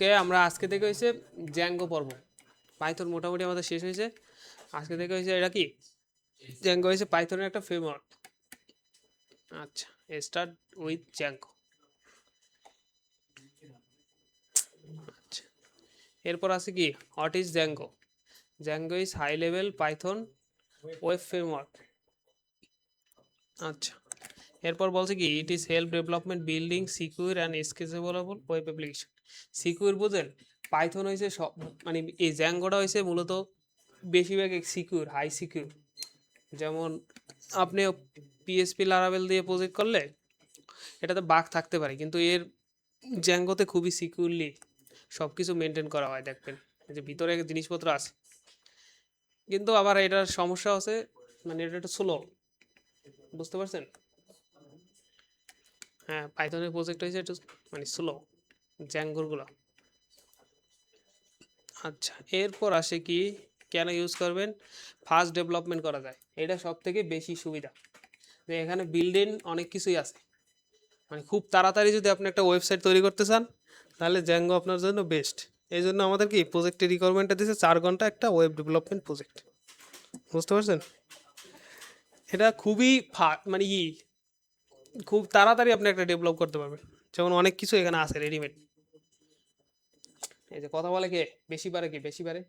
ওকে, আমরা আজকে থেকে হয়েছে জ্যাঙ্গো পর্ব। পাইথন মোটামুটি আমাদের শেষ হয়েছে। আজকে থেকে হয়েছে এটা কি, জ্যাঙ্গো হয়েছে পাইথনের একটা ফ্রেমওয়ার্ক। আচ্ছা, স্টার্ট উইথ জ্যাঙ্গো। আচ্ছা, এরপর আছে কি, what is Django? Django is high level Python web framework. আচ্ছা, এরপর বলছে কি, it is help development building secure and scalable web application. Secure বুঝেন? পাইথন হয়েছে সব, মানে এই জ্যাঙ্গোটা হয়েছে মূলত বেশিরভাগ সিকিউর, হাই সিকিউর। যেমন আপনি পিএসপি লারাভেল দিয়ে প্রজেক্ট করলে এটাতে বাগ থাকতে পারে, কিন্তু এর জ্যাঙ্গোতে খুবই সিকিউরলি সব কিছু মেনটেন করা হয়। দেখবেন এই যে ভিতরে জিনিসপত্র আছে, কিন্তু আবার এটার সমস্যা আছে, মানে এটা একটু স্লো। বুঝতে পারছেন? হ্যাঁ, পাইথনের প্রজেক্ট হয়েছে একটু মানে স্লো জ্যাঙ্গোরগুলো। আচ্ছা, এরপর আসে কি, কেন ইউজ করবেন? ফাস্ট ডেভেলপমেন্ট করা যায়, এটা সব থেকে বেশি সুবিধা। যে এখানে বিল্ডিং অনেক কিছুই আছে, মানে খুব তাড়াতাড়ি যদি আপনি একটা ওয়েবসাইট তৈরি করতে চান তাহলে জ্যাঙ্গো আপনার জন্য বেস্ট। এই জন্য আমাদের কি প্রজেক্টের রিকোয়ারমেন্টটা দিয়েছে 4 ঘন্টা একটা ওয়েব ডেভেলপমেন্ট প্রজেক্ট। বুঝতে পারছেন? এটা খুবই মানে কি, খুব তাড়াতাড়ি আপনি একটা ডেভেলপ করতে পারবেন। যেমন অনেক কিছু এখানে আছে রেডিমেড। এই যে কথা বলে কে বেশি পারে, কি বেশি পারে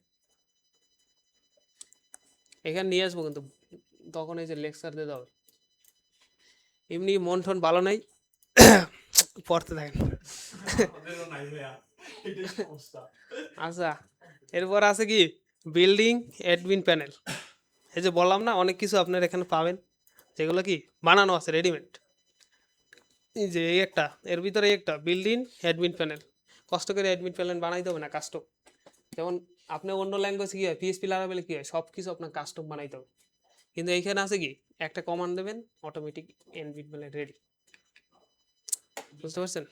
এখানে নিয়ে আসবো, কিন্তু তখন এই যে লেকচার দিতে হবে। এমনি মন টন ভালো নাই, পড়তে থাকেন। আচ্ছা, এরপর আছে কি, বিল্ডিং অ্যাডমিন প্যানেল। এই যে বললাম না, অনেক কিছু আপনার এখানে পাবেন যেগুলো কি বানানো আছে রেডিমেড। এই যে এই একটা, এর ভিতরে একটা বিল্ডিং অ্যাডমিন প্যানেল। কষ্ট করে অ্যাডমিন প্যানেল বানাইতে হবে না, কাস্টম। যেমন আপনি অন্য ল্যাঙ্গুয়েজ কি হয়, পিএসপি লারাবেলে কি হয়, সব কিছু আপনার কাস্টম বানাইতে হবে। কিন্তু এইখানে আছে কি, একটা কমান্ড দেবেন, অটোমেটিক অ্যাডমিন প্যানেল রেডি। বুঝতে পারছেন?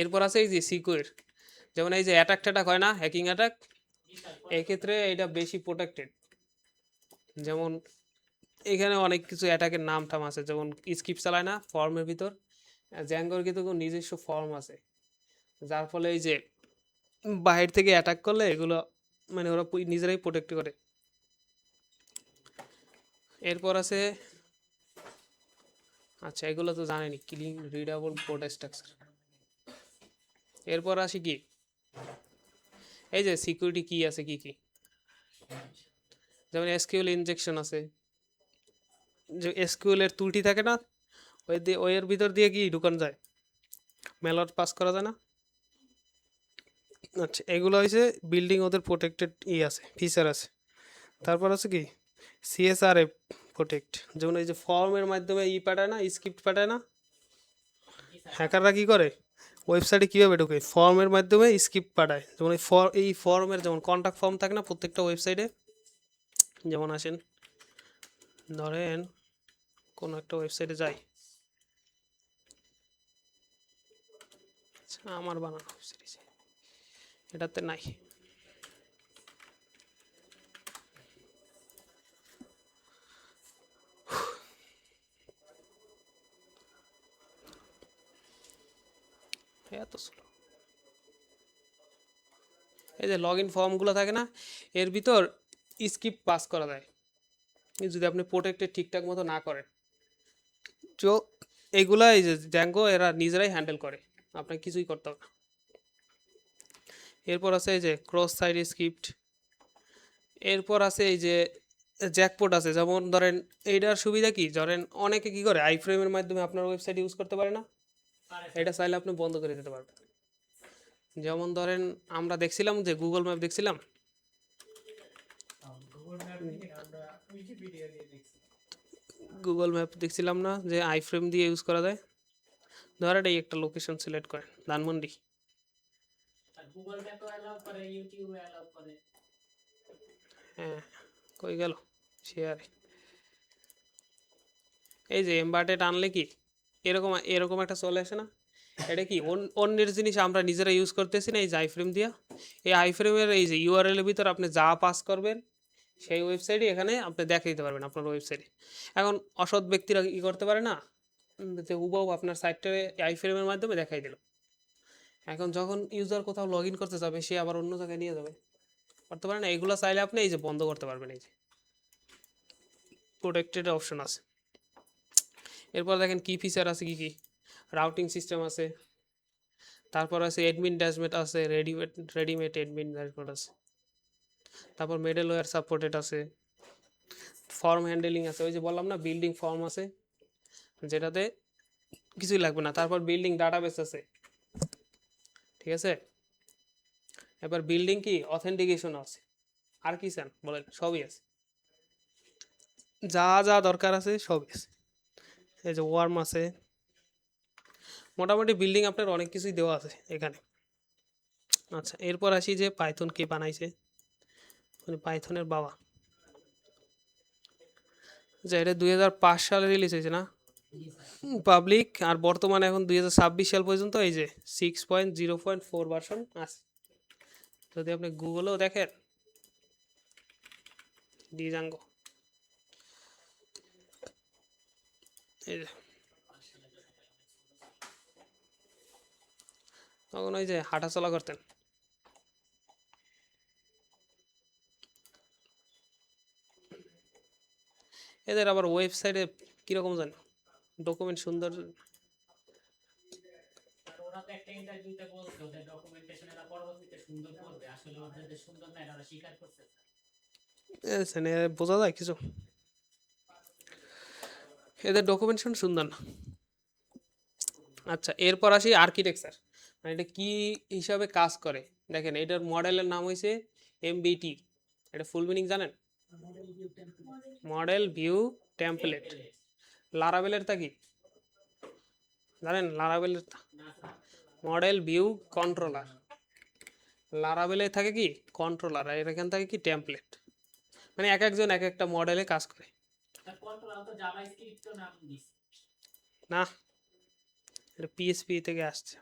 এরপর আছে এই যে সিকিউর। যেমন এই যে অ্যাটাক ট্যাটাক হয় না, হ্যাকিং অ্যাটাক, এক্ষেত্রে এটা বেশি প্রোটেক্টেড। যেমন এখানে অনেক কিছু অ্যাটাকের নাম টাম আছে, যেমন স্ক্রিপ্ট চালায় না ফর্মের ভিতর, জ্যাঙ্গোর কিন্তু নিজস্ব ফর্ম আছে, যার ফলে এই যে বাহির থেকে অ্যাটাক করলে এগুলো মানে ওরা নিজেরাই প্রোটেক্ট করে। এরপর আছে, আচ্ছা এগুলো তো জানেনি, ক্লিন রিডাবল কোড স্ট্রাকচার। এরপর আসি কি, এই যে সিকিউরিটি কি আছে কি কি, যেমন এসকিউএল ইনজেকশন আছে। যে এসকিউএল এর ত্রুটি থাকে না, ওই এর ভিতর দিয়ে কি ঢুকানো যায়, মেলওয়্যার পাস করা যায় না। আচ্ছা, এগুলো হয়েছে বিল্ডিং, ওদের প্রোটেক্টেড আছে, ফিচার আছে। তারপর আছে কি, সিএসআরএফ প্রোটেক্ট। যেমন এই যে ফর্মের মাধ্যমে পাঠায় না, স্ক্রিপ্ট পাঠায় না, হ্যাকাররা কি করে ওয়েবসাইটে কীভাবে ঢোকে, ফর্মের মাধ্যমে স্ক্রিপ্ট পাঠায়। যেমন এই ফর্মের যেমন কন্ট্যাক্ট ফর্ম থাকে না প্রত্যেকটা ওয়েবসাইটে, যেমন আসেন ধরেন কোনো একটা ওয়েবসাইটে যাই, আচ্ছা আমার বানানো ওয়েবসাইট এটাতে নাই, এত স্লো। এই যে লগ ইন ফর্মগুলো থাকে না, এর ভিতর স্ক্রিপ্ট পাস করা যায় যদি আপনি প্রোটেক্টেড ঠিকঠাক মতো না করেন। তো এইগুলা এই যে জ্যাঙ্গো এরা নিজেরাই হ্যান্ডেল করে, আপনাকে কিছুই করতে হবে না। এরপর আছে এই যে ক্রস সাইট স্ক্রিপ্ট। এরপর আছে এই যে জ্যাকপট আছে। যেমন ধরেন এইটার সুবিধা কি, ধরেন অনেকে কি করে আইফ্রেমের মাধ্যমে আপনার ওয়েবসাইট ইউজ করতে পারে না, এটা চাইলে আপনি বন্ধ করে দিতে পারবেন। যেমন ধরেন আমরা দেখছিলাম যে গুগল ম্যাপ দেখছিলাম, গুগল ম্যাপ দেখছিলাম না যে আইফ্রেম দিয়ে ইউজ করা যায়। ধরেন এই একটা লোকেশন সিলেক্ট করেন, ধানমন্ডি। হ্যাঁ, কই গেল শেয়ারে। এই যে এমবার্টেড আনলে কি এরকম এরকম একটা চলে আসে না, এটা কি অন্যের জিনিস আমরা নিজেরা ইউজ করতেছি না, এই যে আইফ্রেম দিয়া। এই আইফ্রেমের এই যে ইউআরএল এর ভিতর আপনি যা পাস করবেন সেই ওয়েবসাইটে এখানে আপনি দেখে দিতে পারবেন আপনার ওয়েবসাইটে। এখন অসৎ ব্যক্তিরা কি করতে পারে না, যে হুবহু আপনার সাইটটা আইফ্রেমের মাধ্যমে দেখাই দিল, এখন যখন ইউজার কোথাও লগ ইন করতে যাবে সে আবার অন্য জায়গায় নিয়ে যাবে, করতে পারেন না। এগুলো চাইলে আপনি এই যে বন্ধ করতে পারবেন, এই যে প্রোটেক্টেড অপশন আছে। এরপর দেখেন কি ফিচার আছে, কি কি রাউটিং সিস্টেম আছে, তারপর আছে অ্যাডমিন ড্যাশবোর্ড আছে, রেডিমেড অ্যাডমিন ড্যাশবোর্ড আছে, তারপর মিডলওয়্যার সাপোর্টেড আছে, ফর্ম হ্যান্ডেলিং আছে, ওই যে বললাম না বিল্ডিং ফর্ম আছে যেটাতে কিছুই লাগবে না, তারপর বিল্ডিং ডাটাবেস আছে, ঠিক আছে। এবার বিল্ডিং কি অথেন্টিকেশন আছে, আর কি চান বলেন, সবই আছে, যা যা দরকার আছে সবই আছে। এই যে ওয়ার্ম আছে, মোটামুটি বিল্ডিং আপনার অনেক কিছুই দেওয়া আছে এখানে। আচ্ছা, এরপর আসি যে পাইথন কে বানাইছে, মানে পাইথনের বাবা। যে এটা 2005 সালে রিলিজ হয়েছে না পাবলিক, আর বর্তমানে এখন 2026 সাল পর্যন্ত এই যে 6.0.4 ভার্সন আছে। যদি আপনি গুগলেও দেখেন ডিজাঙ্গো, এই যে তখন ওই যে হাঁটাচলা করতেন। এদের আবার ওয়েবসাইটে কিরকম জানো ডকুমেন্ট সুন্দর, আর ওরা তো একটা ইন্টারভিউতে বলছে ওদের ডকুমেন্টেশন এরা পরবর্তীতে সুন্দর করবে, আসলে ওদের যে সুন্দর না এরা স্বীকার করছে। বোঝা যায় কিছু, এদের ডকুমেন্টেশন সুন্দর না। আচ্ছা, এরপর আসি আর্কিটেকচার, মানে এটা কি হিসাবে কাজ করে। দেখেন এটার মডেলের নাম হয়েছে এমবিটি, এটা ফুল মিনিং জানেন? Model view template. লারাভেলের তা কি জানেন? লারাভেলের মডেল ভিউ কন্ট্রোলার, লারাভেলে থাকে কি কন্ট্রোলার, আর এখান থাকে কি টেমপ্লেট, মানে এক একজন এক একটা মডেলে কাজ করে। কন্ট্রোলার তো জাভাস্ক্রিপ্ট তো নাম দিছে না, এটা পিএসপি থেকে আসছে।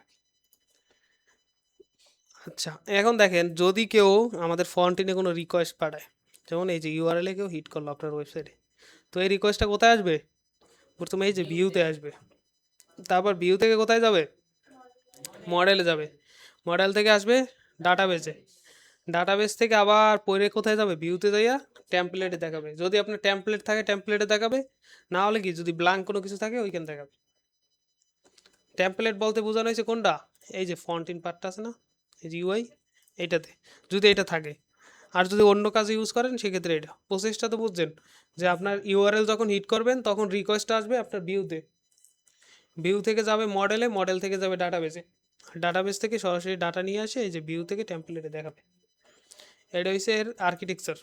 আচ্ছা, এখন দেখেন যদি কেউ আমাদের ফন্টিনে কোনো রিকোয়েস্ট পাঠায়, যেমন এই যে ইউআরএল এ কেউ হিট করলো আপনার ওয়েবসাইটে, তো এই রিকোয়েস্টটা কোথায় আসবে? প্রথমে এই যে ভিউতে আসবে, তারপর ভিউ থেকে কোথায় যাবে? মডেলে যাবে, মডেল থেকে আসবে ডাটাবেসে, ডাটাবেস থেকে আবার পরে কোথায় যাবে? ভিউতে যাইয়া টেমপ্লেটে দেখাবে, যদি আপনার টেমপ্লেট থাকে টেমপ্লেটে দেখাবে, না হলে কি যদি ব্ল্যাঙ্ক কোনো কিছু থাকে ওইখানে দেখাবে। টেমপ্লেট বলতে বোঝানো হয়েছে কোনটা? এই যে ফন্টিন পার্টটা আছে না, এই যে ইউআই, এইটাতে যদি এটা থাকে। আর যদি অন্য কাজে ইউজ করেন সেক্ষেত্রে এটা প্রসেসটা তো বুঝছেন, যে আপনার ইউআরএল যখন হিট করবেন তখন রিকোয়েস্ট আসবে আপনার ভিউতে, ভিউ থেকে যাবে মডেলে, মডেল থেকে যাবে ডাটাবেসে, ডাটাবেস থেকে সরাসরি ডাটা নিয়ে আসে এই যে ভিউ থেকে টেমপ্লেটে দেখাবে। এটা হচ্ছে এর আর্কিটেকচার।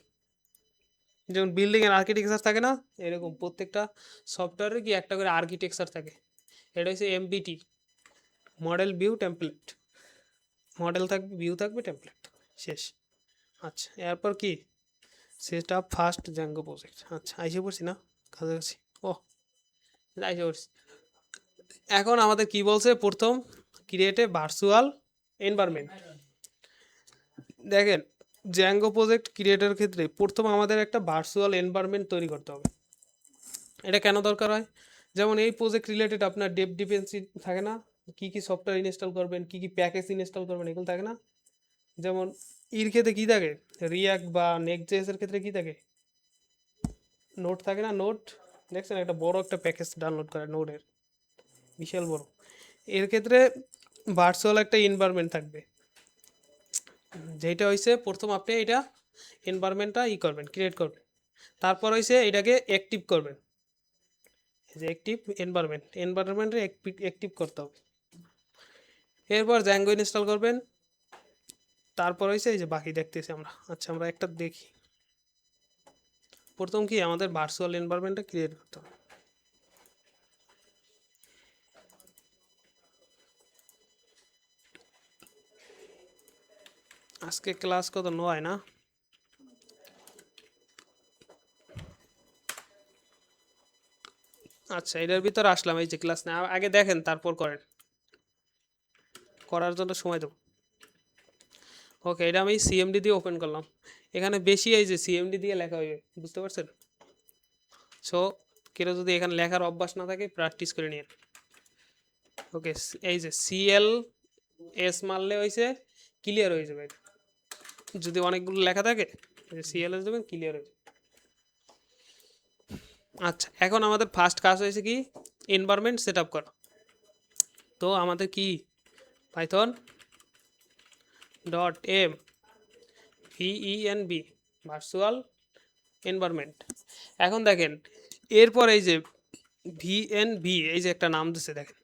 যেমন বিল্ডিংয়ের আর্কিটেকচার থাকে না, এরকম প্রত্যেকটা সফটওয়্যারের কি একটা করে আর্কিটেকচার থাকে। এটা হচ্ছে MBT, model view template, model থাকবে, ভিউ থাকবে, টেমপ্লেট, শেষ। আচ্ছা, এরপর কি set up first Zango project. আচ্ছা, আইসে পড়ছি না কাছাকাছি, ও আইসে পড়ছি। এখন আমাদের কি বলছে, প্রথম ক্রিয়েট এ ভার্চুয়াল এনভায়রনমেন্ট। দেখেন জ্যাঙ্গো প্রজেক্ট ক্রিয়েটের ক্ষেত্রে প্রথম আমাদের একটা ভার্চুয়াল এনভায়রনমেন্ট তৈরি করতে হবে। এটা কেন দরকার হয়? যেমন এই প্রজেক্ট রিলেটেড আপনার ডেপ ডিপেন্সি থাকে না, কি কি সফটওয়্যার ইনস্টল করবেন, কি কি প্যাকেজ ইনস্টল করবেন, এগুলো থাকে না। যেমন ইর ক্ষেত্রে কি থাকে, রিয়াক্ট বা নেক্সট জেএস এর ক্ষেত্রে কি থাকে, নোট থাকে না, নোট দেখছেন একটা বড় একটা প্যাকেজ ডাউনলোড করে নোটের, বিশাল বড়। এর ক্ষেত্রে ভার্চুয়াল একটা এনভায়রনমেন্ট থাকবে, যেটা হয়েছে প্রথম আপনি এটা এনভায়রনমেন্টটা করবেন, ক্রিয়েট করবেন, তারপর হয়েছে এটাকে অ্যাক্টিভ করবেন, যে অ্যাক্টিভ এনভায়রনমেন্টে অ্যাক্টিভ করতে হবে। এরপর জ্যাঙ্গো ইনস্টল করবেন, তারপর হয়েছে এই যে বাকি দেখতেছি আমরা। আচ্ছা, আমরা একটা দেখি, প্রথম কি আমাদের ভার্চুয়াল এনভায়রনমেন্টটা ক্রিয়েট করতে হবে। আজকে ক্লাস কত 9 না? আচ্ছা, এটার ভিতর আসলাম, এই যে ক্লাস না, আগে দেখেন তারপর করেন, করার জন্য সময় দেবো। ওকে, এটা আমি সিএমডি দিয়ে ওপেন করলাম, এখানে বেশি এই যে সিএমডি দিয়ে লেখা হইবে, বুঝতে পারছেন? সো কেউ যদি এখানে লেখার অভ্যাস না থাকে প্র্যাকটিস করে নিন। ওকে, এই যে সিএল এস মারলে হয়েছে ক্লিয়ার হয়ে যাবে এটা। যদি অনেকগুলো লেখা থাকে সিএলএস দেবেন ক্লিয়ার হয়ে যাবে। আচ্ছা, এখন আমাদের ফার্স্ট কাজ হয়েছে কি এনভায়রনমেন্ট সেট আপ করা। তো আমাদের কি python dot m venv virtual environment. এখন দেখেন এরপর এই যে ভিএনবি এই যে একটা নাম দিচ্ছে দেখেন,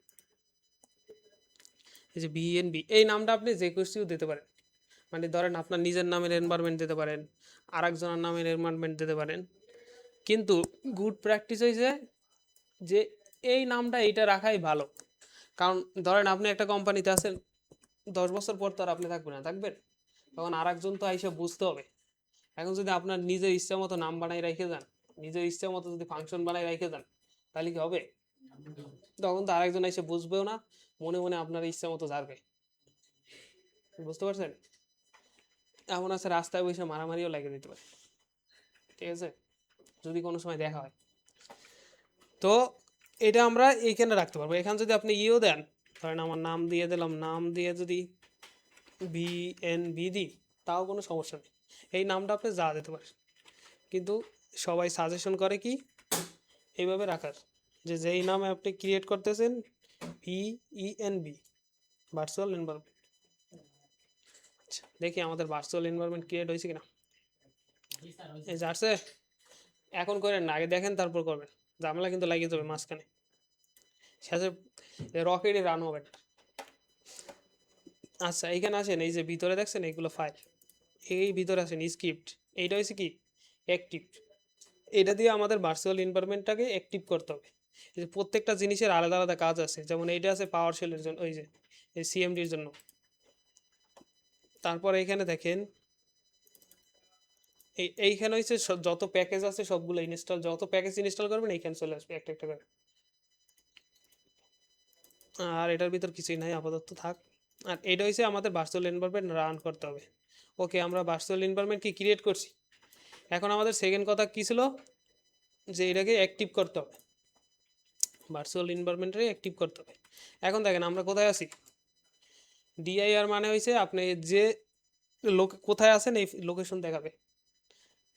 এই যে ভিএনবি এই নামটা আপনি যে কেউ দিতে পারেন। মানে ধরেন আপনার নিজের নামের এনভায়রনমেন্ট দিতে পারেন, আর একজনের নামের এনভায়রনমেন্ট দিতে পারেন। কিন্তু গুড প্র্যাকটিস হয়েছে যে এই নামটা এইটা রাখাই ভালো। কারণ ধরেন আপনি একটা কোম্পানিতে আছেন, 10 বছর পর তো আর আপনি থাকবেন না, থাকবেন তখন আর একজন তো আইসা বুঝতে হবে। এখন যদি আপনার নিজের ইচ্ছা মতো নাম বানাই রেখে যান, নিজের ইচ্ছা মতো যদি ফাংশন বানাই রেখে যান, তাহলে কি হবে? তখন তো আরেকজন এসে বুঝবেও না, মনে মনে আপনার ইচ্ছা মতো যাবে। বুঝতে পারছেন? এমন আছে রাস্তায় বসে মারামারিও লাগিয়ে দিতে পারে, ঠিক আছে, যদি কোনো সময় দেখা হয়। তো এটা আমরা এইখানে রাখতে পারবো। এখানে যদি আপনি ইও দেন, ধরেন আমার নাম দিয়ে দিলাম, নাম দিয়ে যদি বিএনবি দিই তাও কোনো সমস্যা নেই, এই নামটা আপনি যা দিতে পারেন। কিন্তু সবাই সাজেশন করে কি এইভাবে রাখার, যে যেই নামে আপনি ক্রিয়েট করতেছেন ভিইএনবি ভার্চুয়াল এনভায়রনমেন্ট। আচ্ছা, দেখি আমাদের ভার্চুয়াল এনভায়রনমেন্ট ক্রিয়েট হয়েছে কিনা। জি স্যার হয়েছে। এই যে আসছে, এখন করেন না, আগে দেখেন তারপর করবেন, ঝামেলা কিন্তু লাগিয়ে যাবে মাঝখানে, শেষে রকেটই রান হবে না। আচ্ছা, এইখানে আসেন, এই যে ভিতরে দেখছেন এইগুলো ফাইল, এই ভিতরে আসেন স্ক্রিপ্ট, এইটা হচ্ছে কি অ্যাক্টিভ। এটা দিয়ে আমাদের ভার্চুয়াল এনভায়রনমেন্টটাকে অ্যাক্টিভ করতে হবে। এই যে প্রত্যেকটা জিনিসের আলাদা আলাদা কাজ আছে, যেমন এইটা আছে পাওয়ার শেলের জন্য, ওই যে এই সিএমডির জন্য। তারপর এইখানে দেখেন এইখানে হচ্ছে যত প্যাকেজ আছে সবগুলো ইনস্টল, যত প্যাকেজ ইনস্টল করবেন এইখানে চলে আসবে একটা একটা করে। আর এটার ভিতর কিছুই নাই, আপাতত থাক। আর এটা হচ্ছে আমাদের ভার্চুয়াল এনভায়রনমেন্ট রান করতে হবে। ওকে, আমরা ভার্চুয়াল এনভায়রনমেন্ট কি ক্রিয়েট করছি। এখন আমাদের সেকেন্ড কথা কী ছিল, যে এটাকে অ্যাক্টিভ করতে হবে, ভার্চুয়াল এনভায়রনমেন্টে অ্যাক্টিভ করতে হবে। এখন দেখেন আমরা কোথায় আছি, ডিআইআর মানে হয়েছে আপনি যে লোক কোথায় আছেন এই লোকেশন দেখাবে।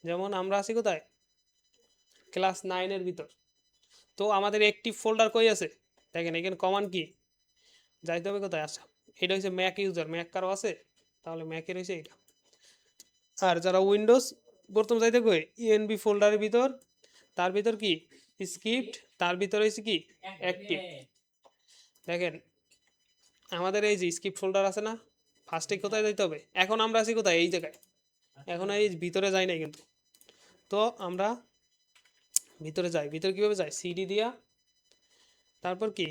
যেমন আমরা আছি কোথায়, ক্লাস 9-এর ভিতর। তো আমাদের অ্যাক্টিভ ফোল্ডার কই আছে, দেখেন এখানে কমান কি যাইতে হবে কোথায়। আচ্ছা, এটা হচ্ছে ম্যাক ইউজার, ম্যাক কারো আছে, তাহলে ম্যাকের হয়েছে এটা। আর যারা উইন্ডোজ, প্রথম যাইতে কই ইএনবি ফোল্ডারের ভিতর, তার ভিতর কি স্ক্রিপ্ট, তার ভিতর হয়েছে কি অ্যাক্টিভ। দেখেন আমাদের এই যে স্ক্রিপ্ট ফোল্ডার আছে না, ফার্স্টে কোথায় যাইতে হবে, এখন আমরা আছি কোথায় এই জায়গায়, এখন এই ভিতরে যাই নাই কিন্তু। তো আমরা ভিতরে যাই, ভিতরে কীভাবে যাই, সিডি দিয়া, তারপর কি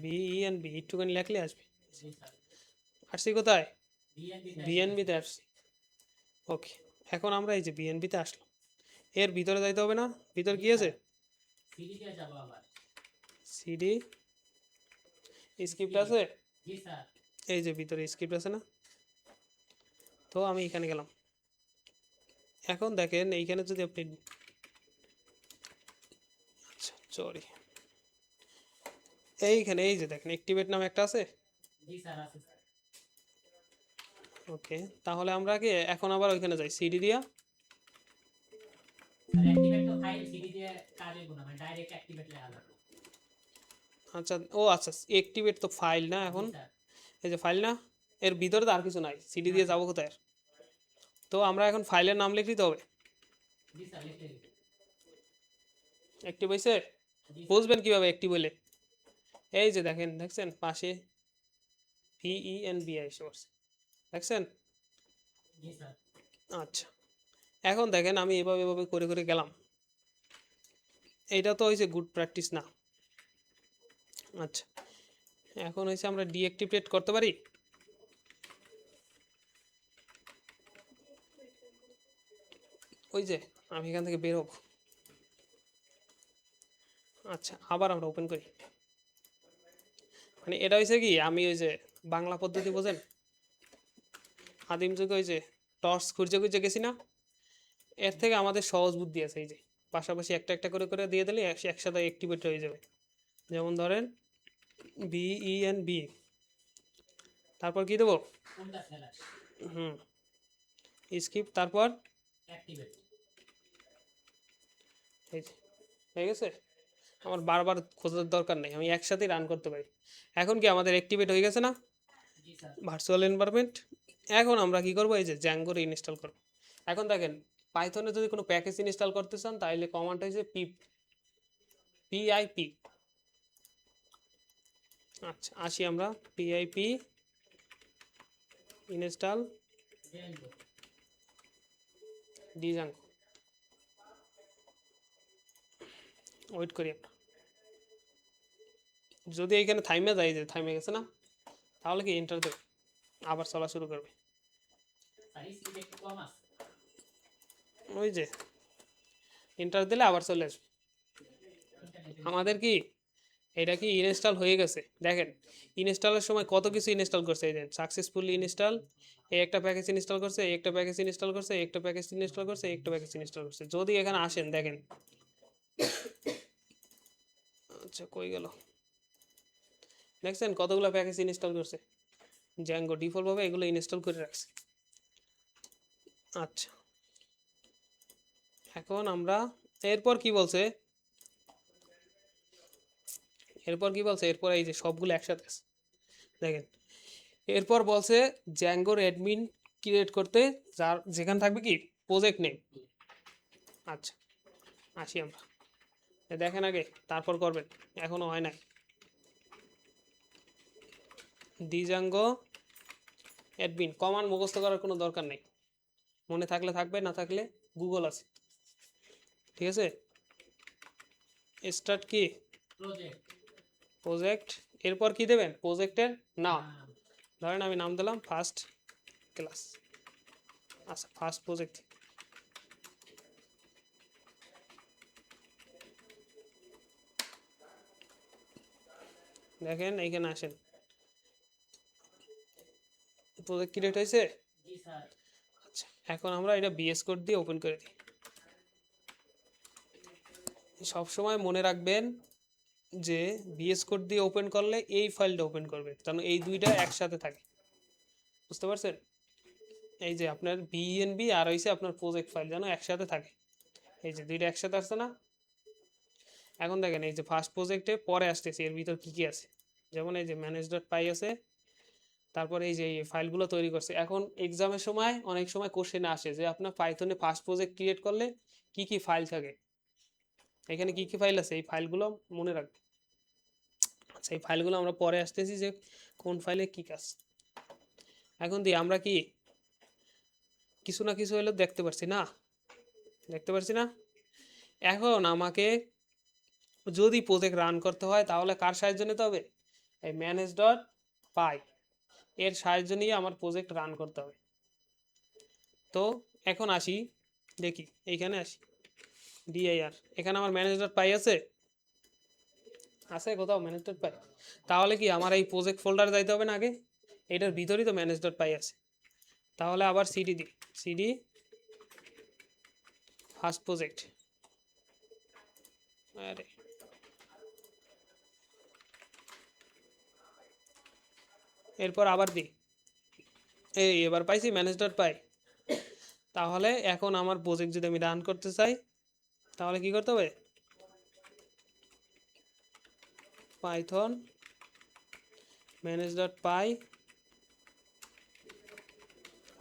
বিইএনবি একটুখানি লেখলে আসবে। জি স্যার আসছি কোথায়, বিএনপি বিএনবিতে আসছি। ওকে, এখন আমরা এই যে বিএনবিতে আসলাম, এর ভিতরে যাইতে হবে না, ভিতর কি আছে সিডি দিয়ে যাব আবার। সিডি স্ক্রিপ্ট আছে, জি স্যার এই যে ভিতরে স্ক্রিপ্ট আছে না। তো আমি এখানে গেলাম। এখন দেখেন এইখানে যদি আপনি, আচ্ছা সরি, এইখানে এই যে দেখেন অ্যাক্টিভেট নামে একটা আছে। জি স্যার আছে স্যার। ওকে, তাহলে আমরা কি এখন আবার ওইখানে যাই সিডি দিয়া। স্যার অ্যাক্টিভেট তো ফাইল সিডি দিয়ে কাজ হইব না, মানে ডাইরেক্ট অ্যাক্টিভেট লেখা যাবে। আচ্ছা, ও আচ্ছা, অ্যাক্টিভেট তো ফাইল না এখন, জি স্যার এই যে ফাইল না, এর ভিতরে তো আর কিছু নাই, সিডি দিয়ে যাবো কোথায় আর? তো আমরা এখন ফাইলের নাম লিখতে হবে, জি স্যার লিখে দিন। অ্যাক্টিভ হয়েছে। জি বুঝবেন কিভাবে অ্যাক্টিভ হলে, এই যে দেখেন, দেখছেন পাশে ভিইএনবি এসে পড়ছে, দেখছেন। জি স্যার আচ্ছা, এখন দেখেন আমি এভাবে এভাবে করে করে গেলাম, এইটা তো হয়েছে গুড প্র্যাকটিস না। আচ্ছা, এখন হয়েছে আমরা ডিঅ্যাক্টিভেট করতে পারি। ওই যে আমি এখান থেকে বের হব। আচ্ছা, আবার আমরা ওপেন করি। মানে এটা হয়েছে কি, আমি ওই যে বাংলা পদ্ধতি বোঝেন, আদিম যুগে ওই যে টর্চ খুঁজে খুঁজে গেছি না, এর থেকে আমাদের সহজ বুদ্ধি আছে, এই যে পাশাপাশি একটা একটা করে করে দিয়ে দিলে একসাথে অ্যাক্টিভেট হয়ে যাবে। যেমন ধরেন বিইএনবি তারপর কি দেবো? কোনটা ফ্ল্যাশ হুম, স্কিপ, তারপর অ্যাক্টিভেট। এই যে, হয়ে গেছে। আমার বারবার খোঁজার দরকার নেই, আমি একসাথেই রান করতে পারি। এখন কি আমাদের অ্যাক্টিভেট হয়ে গেছে না জি স্যার। Virtual environment? এখন আমরা কি করব, এই যে জ্যাঙ্গোর ইনস্টল করব। এখন দেখেন, পাইথনে যদি কোনো প্যাকেজ ইনস্টল করতে চান তাহলে কমান্ড হয়েছে পিআইপি। আচ্ছা, আসি আমরা পিআইপি ইনস্টল Django। ডিজাঙ্গো। ওয়েট করি আমরা। যদি এখানে থাইমে যায়, যে থাইমে গেছে না, তাহলে কি এন্টার দেবে, আবার চলা শুরু করবে। স্যার স্পিড একটু কম আছে। ওই যে এন্টার দিলে আবার চলে আসবে। ইন্টারনেটে আমাদের কি এটা কি ইনস্টল হয়ে গেছে, দেখেন ইনস্টলের সময় কত কিছু ইনস্টল করছে, এই দেন সাকসেসফুলি ইনস্টল, এই একটা প্যাকেজ ইনস্টল করছে, এই একটা প্যাকেজ ইনস্টল করছে, এই একটা প্যাকেজ ইনস্টল করছে, এই একটা প্যাকেজ ইনস্টল করছে। যদি এখানে আসেন দেখেন, আচ্ছা কই গেল, দেখছেন কতগুলো প্যাকেজ ইনস্টল করছে, জ্যাঙ্গো ডিফল্ট ভাবে এগুলো ইনস্টল করে রাখছে। আচ্ছা, এখন আমরা এরপর কি বলছে, এরপর এই যে সবগুলো একসাথে আছে দেখেন। এরপর বলছে জ্যাঙ্গোর অ্যাডমিন ক্রিয়েট করতে, যার যেখানে থাকবে কি প্রজেক্ট নেম। আচ্ছা, আসি আমরা, দেখেন আগে তারপর করবেন, এখনো হয় নাই। ডিজাঙ্গো অ্যাডমিন কমান্ড মুখস্থ করার কোনো দরকার নেই, মনে থাকলে থাকবে, না থাকলে গুগল আছে, ঠিক আছে। স্টার্ট কি প্রজেক্ট প্রজেক্ট, এরপর কি দেবেন প্রজেক্টের নাম। নাম। ধরেন আমি নাম দিলাম ফার্স্ট ক্লাস। আচ্ছা, ফার্স্ট প্রজেক্ট, দেখেন এইখানে আসেন, প্রজেক্ট ক্রিয়েট হয়েছে। জি স্যার। আচ্ছা, এখন আমরা এটা বিএস কোড দিয়ে ওপেন করে দিই। সবসময় মনে রাখবেন যে বিএস কোড দিয়ে ওপেন করলে এই ফাইলটা ওপেন করবে, কারণ এই দুইটা একসাথে থাকে, বুঝতে পারছেন। এই যে আপনার বিএনবি আর হইছে আপনার প্রজেক্ট ফাইল যেন একসাথে থাকে, এই যে দুইটা একসাথে আসছে না। এখন দেখেন এই যে ফার্স্ট প্রজেক্টে পরে আসতেছে এর ভিতর কি কি আছে, যেমন এই যে ম্যানেজ ডট পাই আছে, তারপরে এই যে এই ফাইলগুলো তৈরি করছে। এখন এক্সামের সময় অনেক সময় কোশ্চেন আসে যে আপনার পাইথনে ফার্স্ট প্রজেক্ট ক্রিয়েট করলে কি কি ফাইল থাকে, এখানে কি কি ফাইল আছে এই ফাইলগুলো মনে রাখবে। আচ্ছা, এই ফাইলগুলো আমরা পরে আসতেছি যে কোন ফাইলে কি কাজ। এখন দিয়ে আমরা কি কিছু না কিছু হলেও দেখতে পারছি না, দেখতে পারছি না। এখন আমাকে যদি প্রজেক্ট রান করতে হয় তাহলে কার সাহায্য নিতে হবে, এই ম্যানেজ ডট পাই এর সাহায্য নিয়ে আমার প্রজেক্ট রান করতে হবে। তো এখন আসি, দেখি এইখানে আসি ডিআইআর, এখানে আমার ম্যানেজ ডট পাই আছে, আছে কোথাও ম্যানেজ ডট পাই। তাহলে কি আমার এই প্রজেক্ট ফোল্ডারে যাইতে হবে না আগে, এটার ভিতরেই তো ম্যানেজ ডট পাই আছে। তাহলে আবার সিডি দিই, সিডি ফার্স্ট প্রজেক্ট, আরে এরপর আবার দিই, এই এবার পাইছি ম্যানেজ ডট পাই। তাহলে এখন আমার প্রজেক্ট যদি আমি রান করতে চাই তাহলে কি করতে হবে, পাইথন ম্যানেজ ডট পাই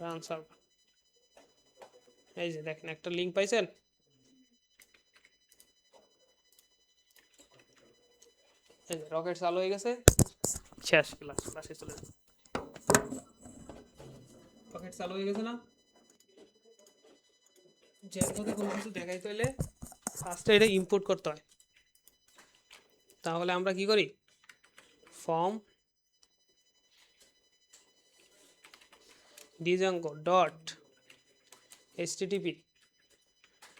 রান সার্ভার। এই যে দেখেন একটা লিঙ্ক পাইছেন, এই যে রকেট চালু হয়ে গেছে, শেষ ক্লাস, ক্লাসে চলে যান। রকেট চালু হয়ে গেছে না, জেনকোতে কোনো কিছু দেখাইতে হলে ফার্স্টে এটা ইম্পোর্ট করতে হয়। তাহলে আমরা কি করি, ফর্ম ডিজাঙ্গো ডট এইচটিটিপি,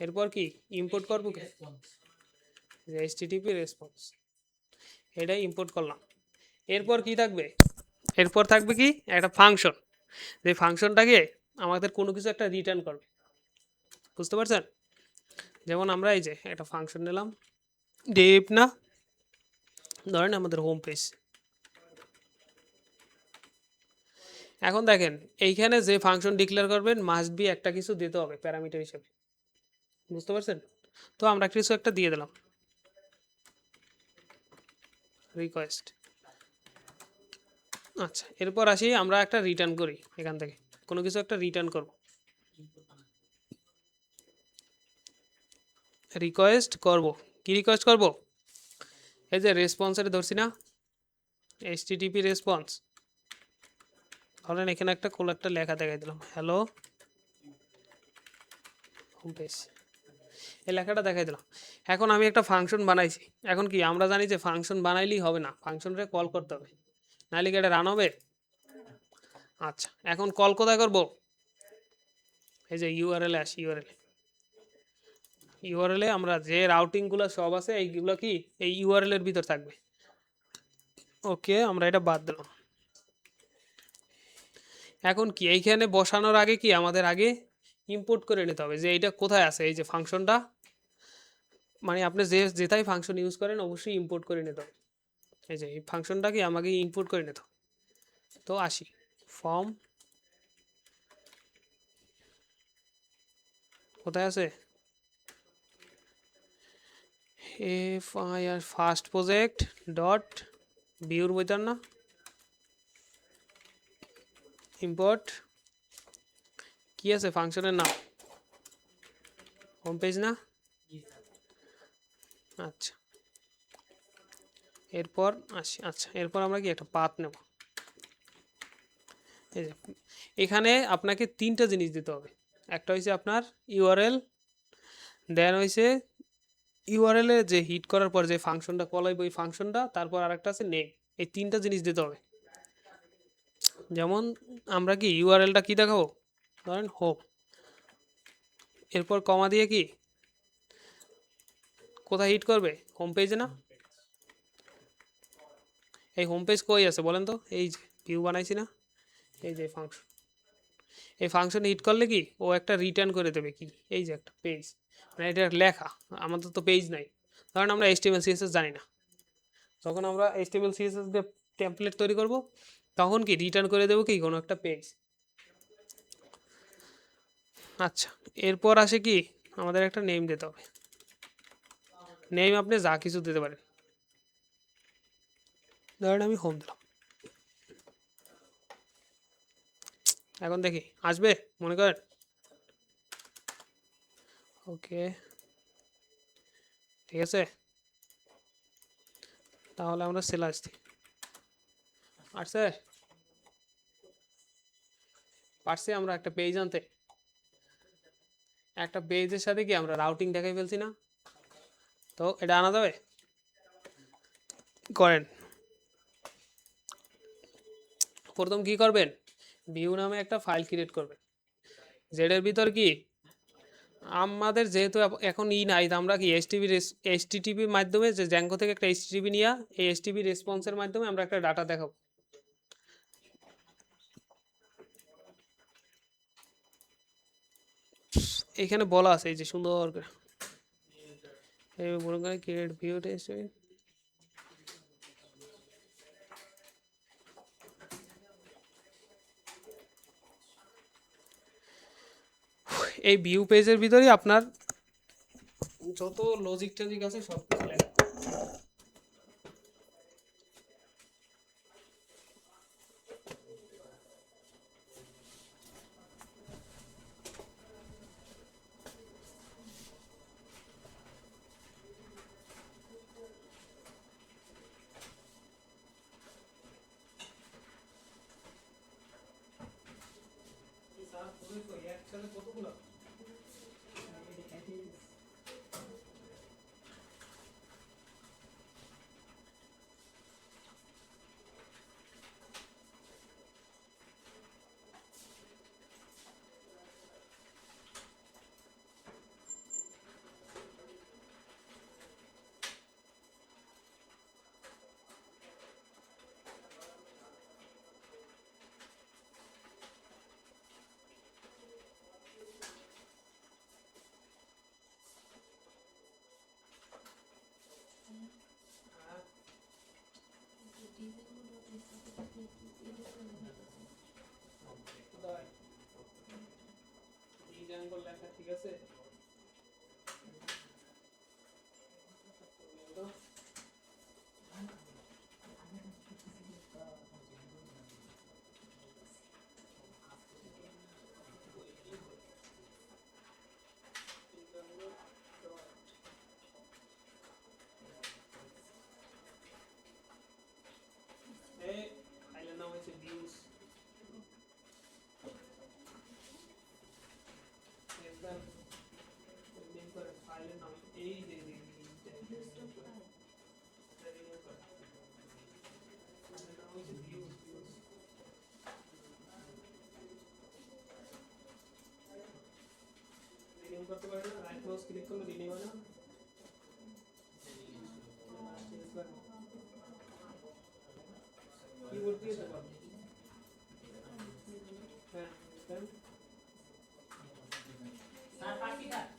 এরপর কি ইম্পোর্ট করবো কি রেসপন্স। এইচটিটিপি রেসপন্স, এটাই ইম্পোর্ট করলাম। এরপর কি থাকবে, এরপর থাকবে কি একটা ফাংশন, যে ফাংশনটাকে আমাদের কোনো কিছু একটা রিটার্ন করবে, বুঝতে পারছেন। যেমন আমরা এই যে একটা ফাংশন নিলাম ডেভ, না ধরেন আমাদের হোম পেজ, এখন দেখেন এইখানে যে ফাংশন ডিক্লেয়ার করবেন মাস্ট বি একটা কিছু দিতে হবে প্যারামিটার হিসেবে, বুঝতে পারছেন? তো আমরা কিছু একটা দিয়ে দিলাম রিকোয়েস্ট। আচ্ছা, এরপর আসি আমরা একটা রিটার্ন করি, এখান থেকে কোনো কিছু একটা রিটার্ন করব। রিকোয়েস্ট করব, কি রিকোয়েস্ট করব? এই যে রেসপন্সারে ধরছি না, এইচটিটিপি রেসপন্স, ধরেন এখানে একটা কোন একটা লেখা দেখাই দিলাম, হ্যালো হোম পেজ, এই লেখাটা দেখাই দিলাম। এখন আমি একটা ফাংশন বানাইছি, এখন কি আমরা জানি যে ফাংশন বানাইলেই হবে না, ফাংশনটা কল করতে হবে, নাহলে কি এটা রান হবে? আচ্ছা, এখন কল কোথায় করব? এই যে ইউআরএল আসি, ইউআরএল এ আমরা যে রাউটিংগুলো সব আছে এইগুলো কি এই ইউআরএল এর ভিতর থাকবে। ওকে, আমরা এটা বাদ দিলাম। এখন কি এইখানে বসানোর আগে কি আমাদের আগে ইম্পোর্ট করে নিতে হবে যে এইটা কোথায় আছে, এই যে ফাংশনটা, মানে আপনি যে যেটাই ফাংশন ইউজ করেন অবশ্যই ইম্পোর্ট করে নিতে হবে। এই যে এই ফাংশনটা কি আমাকে ইম্পোর্ট করে নিতে হবে। তো আসি ফর্ম, কোথায় আছে F I R first project dot ভিউর বইতার না, ইম্পোর্ট কি আছে ফাংশনের নাম, হোম পেজ না? আচ্ছা, এরপর আসি, আচ্ছা এরপর আমরা কি একটা পাথ নেব। এই যে এখানে আপনাকে তিনটা জিনিস দিতে হবে, একটা হচ্ছে আপনার ইউআরএল, দেন হচ্ছে ইউআরএল এ যে হিট করার পর যে ফাংশনটা কল হইব ওই ফাংশনটা, তারপর আরেকটা আছে নেম। এই তিনটা জিনিস দিতে হবে। যেমন আমরা কি ইউআরএলটা কি দেখাবো, ধরেন হোম, এরপর কমা দিয়ে কি কোথায় হিট করবে, হোম পেজে না? এই হোম পেজ কই আছে বলেন তো, এই যে ভিউ বানাইছি না, এই যে ফাংশন, এই ফাংশন হিট করলে কি ও একটা রিটার্ন করে দেবে কি, এই যে একটা পেজ, মানে এটা লেখা, আমাদের তো পেজ নাই, কারণ আমরা এইচটিএমএল সিএসএস জানি না। যখন আমরা এইচটিএমএল সিএসএস দিয়ে টেমপ্লেট তৈরি করব তখন কি রিটার্ন করে দেবো কি কোনো একটা পেজ। আচ্ছা, এরপর আসে কি আমাদের একটা নেম দিতে হবে, নেম আপনি যা কিছু দিতে পারেন, ধরেন আমি হোম দিলাম। এখন দেখি আসবে মনে করেন, ওকে ঠিক আছে, তাহলে আমরা সেল আসছি, আসছে, পারছি আমরা একটা পেজ আনতে, একটা পেজের সাথে কি আমরা রাউটিং দেখাই ফেলছি না, তো এটা আনা যাবে, করেন। প্রথম কি করবেন, ভিউ নামে একটা ফাইল ক্রিয়েট করবেন, যেটার ভিতর কি আমাদের যেহেতু এখন নাই, তো আমরা কি এইচটিটিপির মাধ্যমে যে জ্যাঙ্গো থেকে একটা এইচটিটিপি নিয়ে এই এইচটিটিপি রেসপন্সের মাধ্যমে আমরা একটা ডাটা দেখাবো। এখানে বলা আছে এই যে সুন্দর করে, এই মনে করে ক্রিয়েট ভিউ টেস্ট, এই ভিউ পেজের ভিতরেই আপনার যত লজিক টজিক আছে সব কিছু লেখা। ঠিক আছে তো এই ফাইলের নাম হচ্ছে ভিউজ এবার নেম করে ফাইলের নাম এই যে রিনিউ করতে পারে না রাইট মাউস ক্লিক করলে রিনিউ হয় না কিবোর্ড দিয়ে তো পারবে হ্যাঁ দেন স্যার পার্টি কার্ড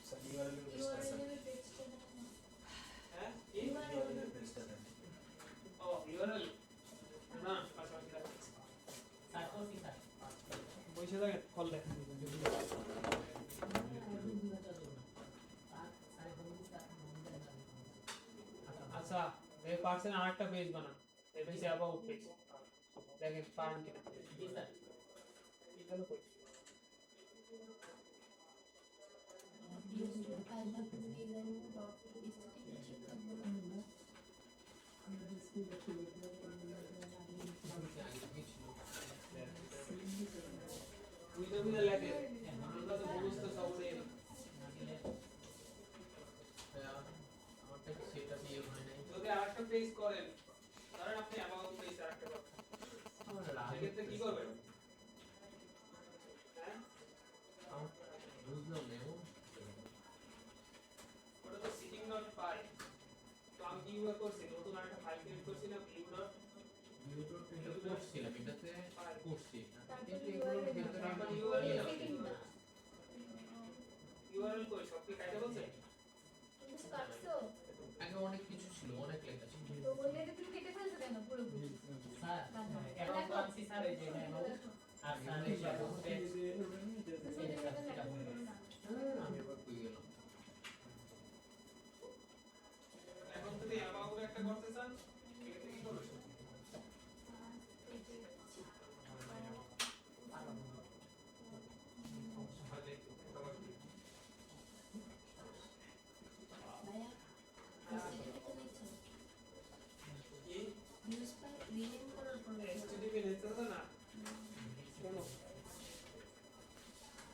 হ্যাঁ এই ও ইউআরএল না পাসওয়ার্ড দিলাম স্যার কোনটি স্যার বসে থাকেন কল দেন আচ্ছা এই পার্সেন আরেকটা পেজ বানান এই পেজে অ্যাবাউট পেজ দেখেন পারেন কিনা জি স্যার এখানে কই বুঝতে লাগে আমরা তো বুঝতে সবরে যদি আরেকটা পেজ করেন ধরেন আপনি অ্যাবাউট পেজ আরেকটা করবেন সেক্ষেত্রে কি করবেন হ্যাঁ ওটা তো সিটিং ডট পাই তো আমি কি ইউজ করছি নতুন একটা ফাইল ক্রিয়েট করছি না ভিউ ডট ইউআরএল কই সব কি কাটে বলছে আগে অনেক কিছু ছিল, অনেক লেখা ছিল। স্যার অ্যাকাউন্ট আনছি স্যার এই যে অ্যাকাউন্ট আর স্যার এই যে অ্যাকাউন্ট আমি এবার কই গেলাম? এখন যদি অ্যাবাউট একটা করতে চান এক্ষেত্রে কি করবেন HTTP নিতে হবে না কেন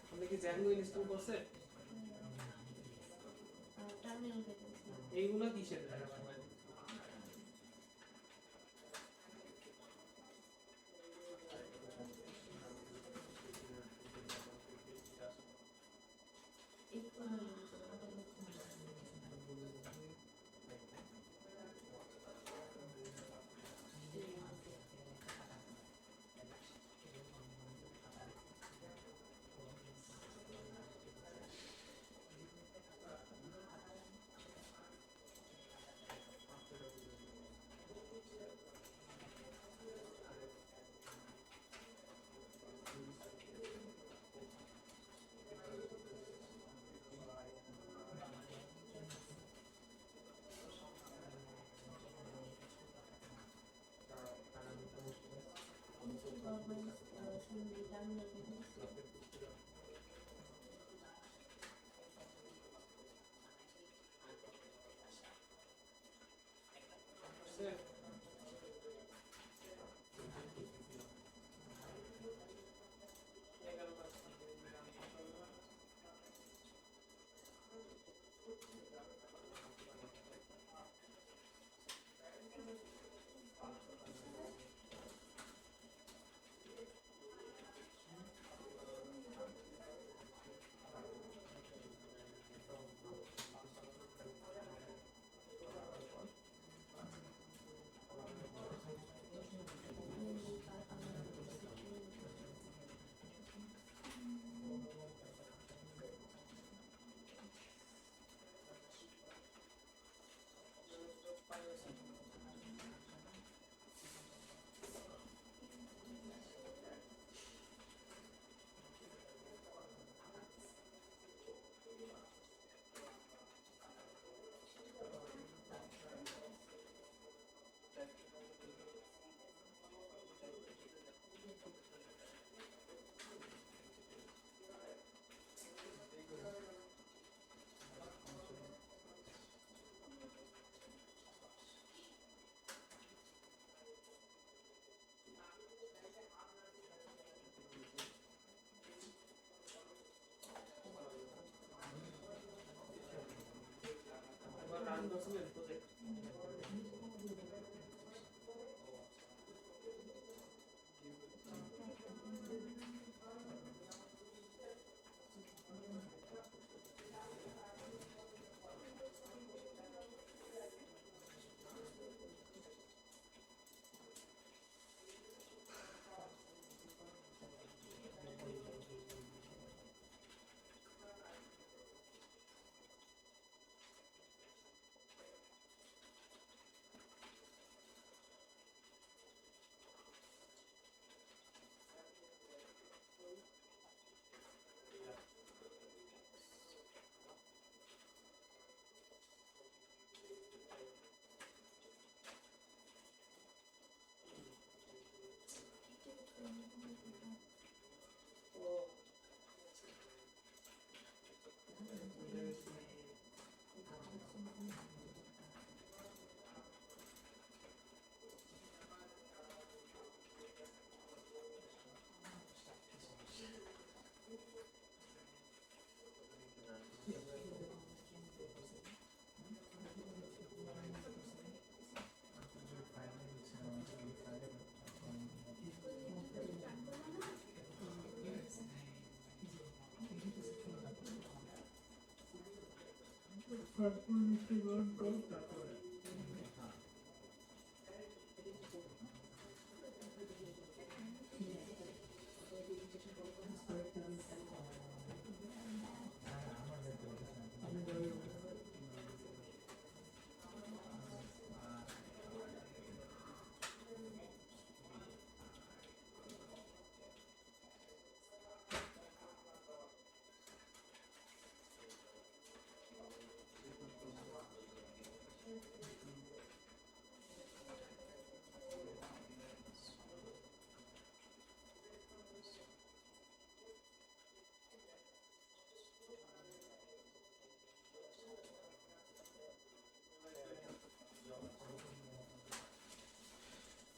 আপনি কি জ্যাঙ্গো ইনস্টল করছে এইগুলো কিসের বছরের প্রজেক্ট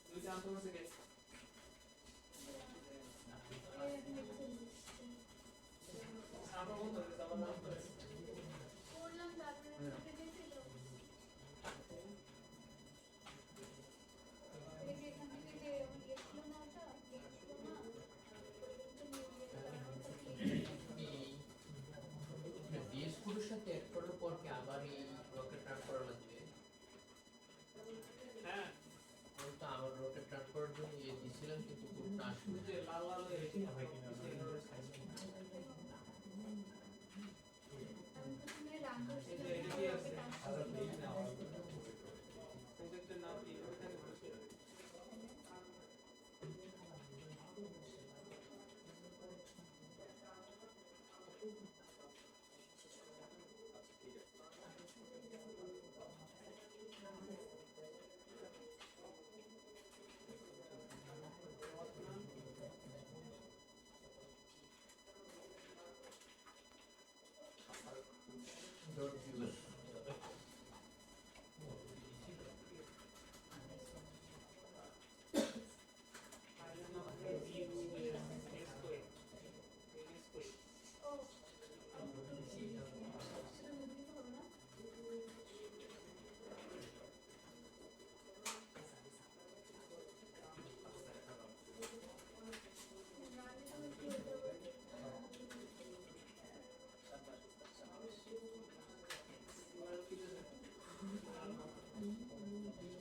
দুইটা আনতে পারছে কে সামনে বন্ধ হয়ে গেছে আবার নাম করে করলাম তারপরে উঠে গেছিল এই যে এখান থেকে যে গেছিল না ওটা গেছিল না ডিএস কোডের সাথে অ্যাড করার পর কি আবার এই রকেট রান করা লাগবে? হ্যাঁ আমি তো আবার রকেট রান করার জন্য ইয়ে দিয়েছিলাম কিন্তু কোডটা আসলে যে লাল লাল হয়ে গেছে আমি প্রথমে রান করছিলাম এটা কি আছে? রকেট আসছিল প্রজেক্টের নাম কি ওখানে বসে ডট ভিউয়ার ফাইলের নাম হচ্ছে VUSQL ও সেটা মুদ্রিত হবে না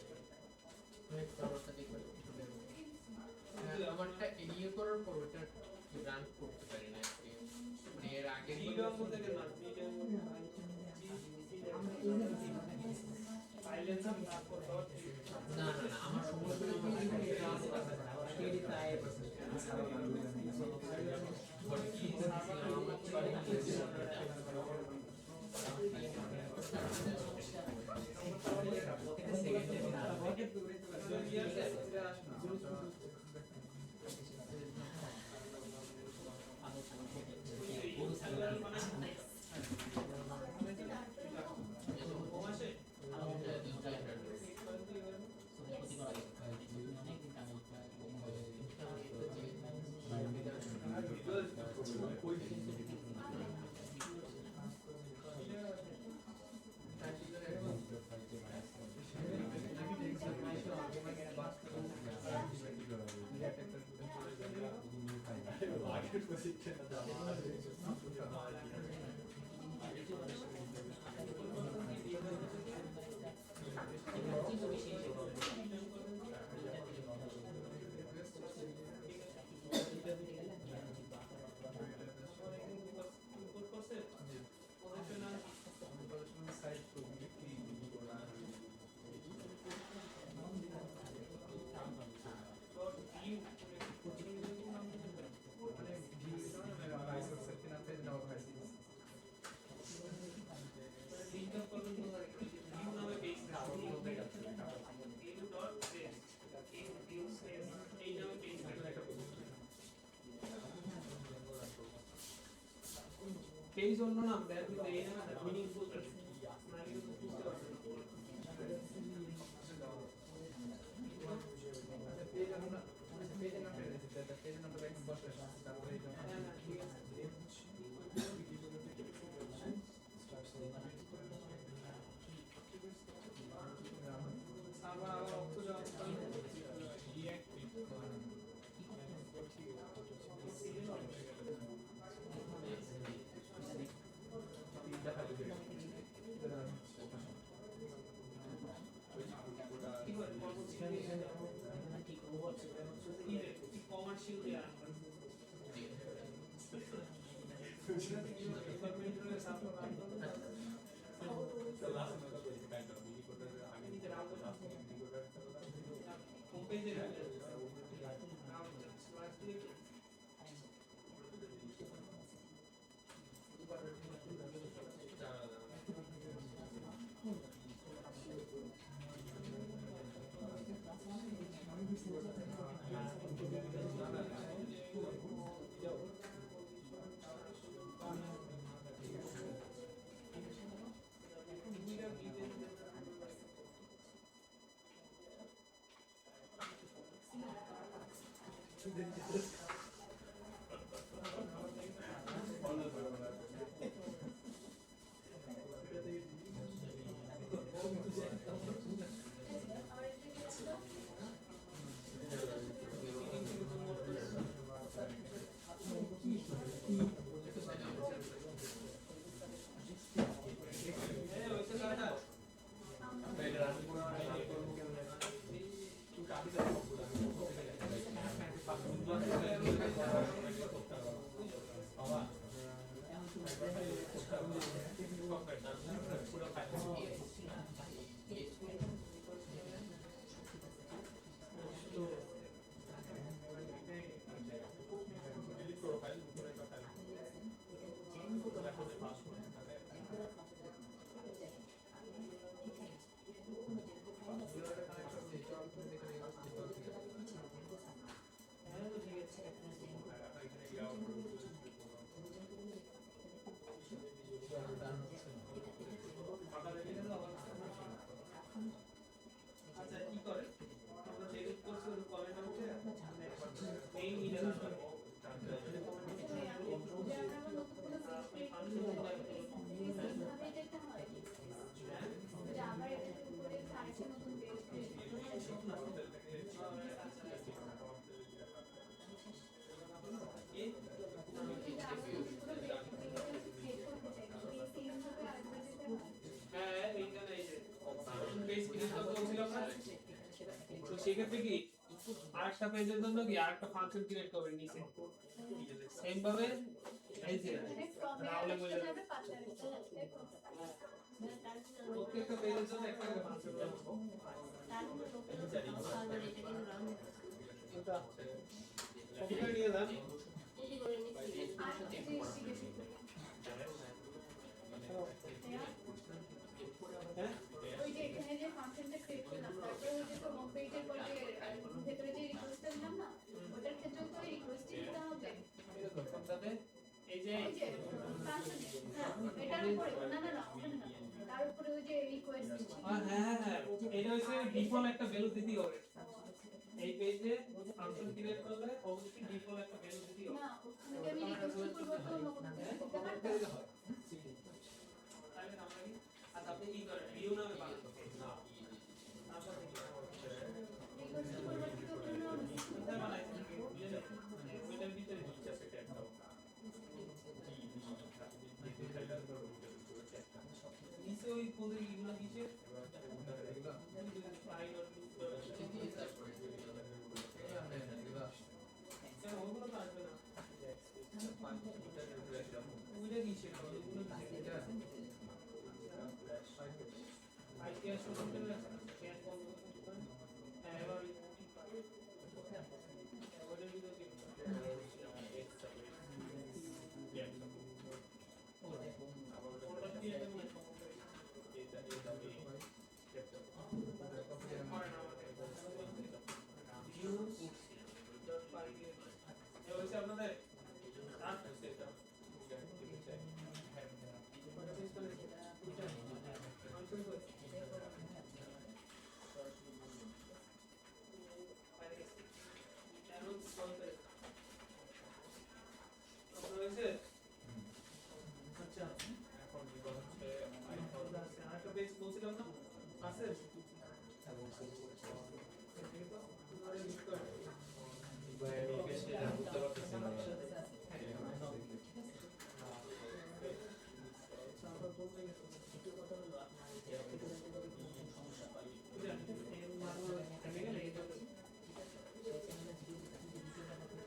রানটা হচ্ছে আমারটা দেখবেন হ্যাঁ আমারটা ইয়ে করার পর ওটা রান করতে পারি না মানে এর আগে GDOM থেকে না ফাইলের নাম তারপর ডট না না না আমার সমস্যা পেজ অন্য নাম দেয় কিন্তু এই নামে মিনিংফুল না কিন্তু বুঝতে পারবে না। হ্যাঁ, হ্যাঁ, ঠিক আছে। আবার অর্থ যাওয়া কমার্শিয়াল সেক্ষেত্রে কি আরেকটা পেজের জন্য কি আরেকটা ফাংশন ক্রিয়েট করবেন নিচে সেম ভাবে এই যে রাউলে বলে প্রত্যেকটা পেজের জন্য একটা করে ফাংশন করব কপি করে নিয়ে যান হ্যাঁ ওই যে এখানে যে ফাংশনটা ক্রিয়েট করলাম তারপরে ওই যে হোম পেজের পরে যে ভেতরে যে রিকোয়েস্টটা দিলাম না ওটার ক্ষেত্রে তো রিকোয়েস্টই দিতে হবে কোনটাতে এই যে ওই যে ফাংশন হ্যাঁ এটার উপরে না না না ওখানে না তার উপরে ওই যে রিকোয়েস্ট হ্যাঁ হ্যাঁ এটা হচ্ছে ডিফল্ট একটা ভ্যালু দিতে হবে এই পেজে ফাংশন ক্রিয়েট করলে অবশ্যই ডিফল্ট একটা ভ্যালু দিতে হবে না ওখানে আমি রিকোয়েস্ট করব তো অন্য কোনো কিছু করতে পারবো তাহলে আমরা কি আর আপনি কি করেন ভিউ নামে পাবেন না তারপর রিকোয়েস্ট করব তো অন্য এটা বানাইছেন ওইটার ভিতরে দিচ্ছে সেটা একটা দ্বিতীয় কথা হলো আপনার যে নতুন সমস্যা হয় ঠিক আছে সেই চ্যানেলে ভিডিও দিতে দ্বিতীয়টা কথা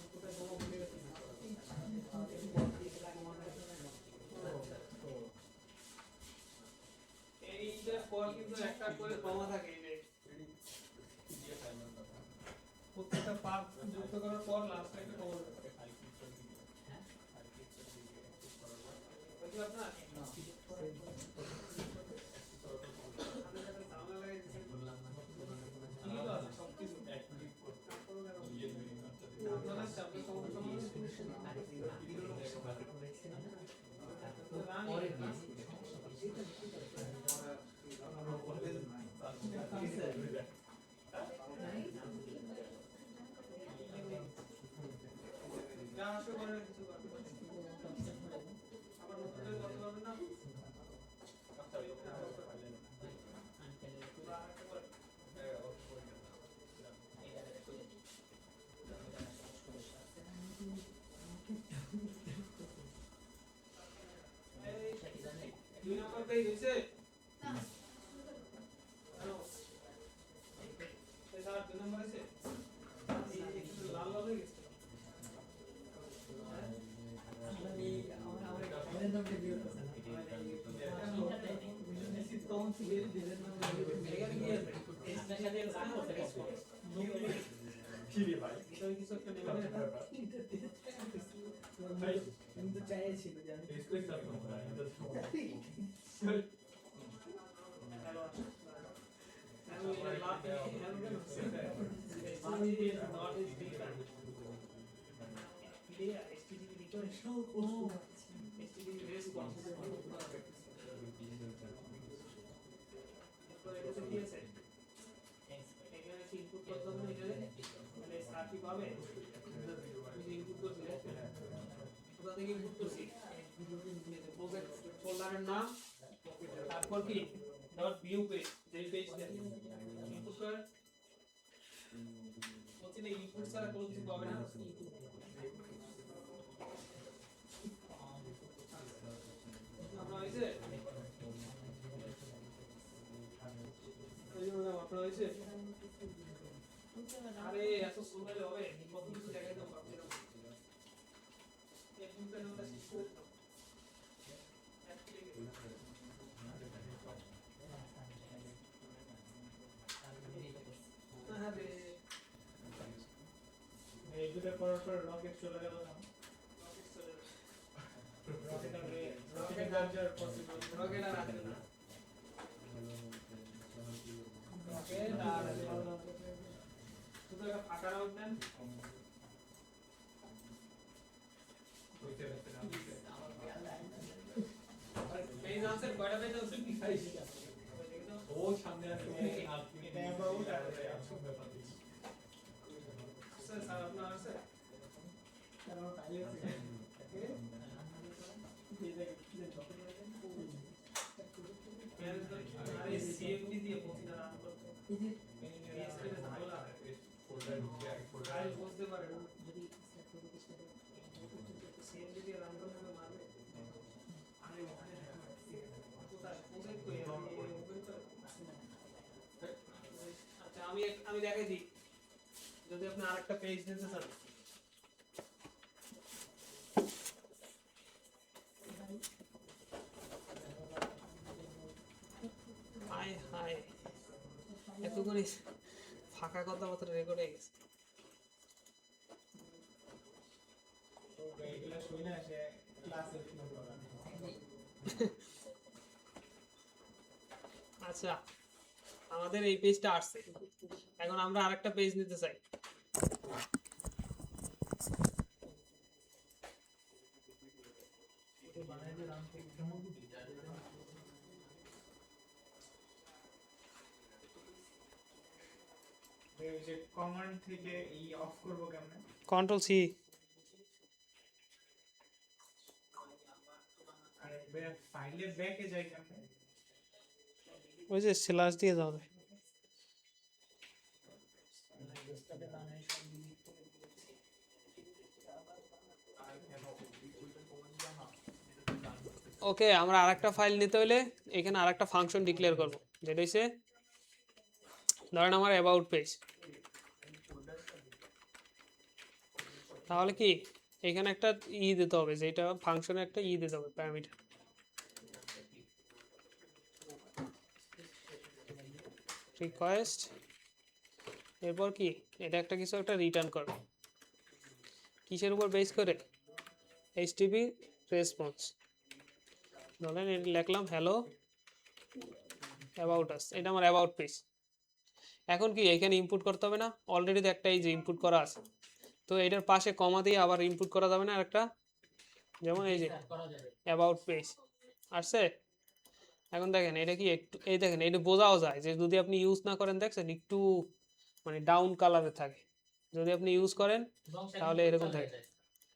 একটু দেখে নিতে এইটার পর কিন্তু একটা করে কমা থাকে এই যে প্রত্যেকটা পার্ট যুক্ত করার পর লাস্টে একটা কমা থাকে ওই আপনার দুই নম্বর পেজ হয়েছে দুই নম্বর আছে লাল লাল হয়ে গেছে ফোল্ডারের নাম তারপর কি ডট ভিউ পেজ যেই পেজ ইনপুট করে বলছি না ইনপুট ছাড়া কোনো কিছু পাবে না আপনার হয়েছে আপনার হয়েছে আরে এত সুন্দর হবে কত কিছু দেখাই দাও ভাবছিলাম একটু নামটা শেষ করে দাও এই দুটো করার পর রকেট চলে গেল না রকেট আর পসিবল রকেট আর আসবে না রকেট আর শুধু একটা ফাঁকা রাউন্ড নেন পেজ আনসার কয়টা পেজ আনসার কি খাইছ ও সামনে আছে এটা অ্যাবাউট আর অপশন ব্যাপার স্যার স্যার আপনার আছে স্যার আমার ফাইল আছে আরে সিএমডি দিয়ে পৌঁছে রান করতে এই যে এসএমএস ভালো লাগে ফোল্ডার ঢুকে এক ফোল্ডার বুঝতে পারে না যদি সিএমডি দিয়ে রান করতে মারবে আরে ওখানে আচ্ছা আমি দেখাই দিই যদি আপনি আরেকটা পেজ নিতে চান হাই হাই এত করে ফাঁকা কথাবার্তা রেকর্ড হয়ে গেছে এগুলা শুই না সে ক্লাসে আচ্ছা আমাদের এই পেজটা আসছে এখন আমরা আরেকটা পেজ নিতে চাই যে কমান্ড থেকে অফ করব কেমনে? Control C. আর ফাইলে ব্যাকে যাই কেমনে? ওই যে স্ল্যাশ দিয়ে যাও। ওকে, আমরা আরেকটা ফাইল নিতে হলে এখানে আরেকটা ফাংশন ডিক্লেয়ার করব, যেটা হচ্ছে ধরেন আমার অ্যাবাউট পেজ। তাহলে কি এখানে একটা দিতে হবে, যেটা ফাংশনে একটা দিতে হবে, প্যারামিটার রিকোয়েস্ট। এরপর কি এটা একটা কিছু একটা রিটার্ন করবে, কিসের উপর বেস করে? HTP response. ধরেন এটা লিখলাম হ্যালো অ্যাবাউট আস, এটা আমার অ্যাবাউট পেজ। এখন কি এখানে ইনপুট করতে হবে না? অলরেডি তো একটা এই যে ইনপুট করা আছে, তো এটার পাশে কমা দিয়ে আবার ইনপুট করা যাবে না আরেকটা, যেমন এই যে করা যাবে। অ্যাবাউট পেজ আসছে। এখন দেখেন এটা কি একটু, এই দেখেন এটা বোঝাও যায় যে যদি আপনি ইউজ না করেন, দেখছেন একটু মানে ডাউন কালারে থাকে, যদি আপনি ইউজ করেন তাহলে এরকম থাকে।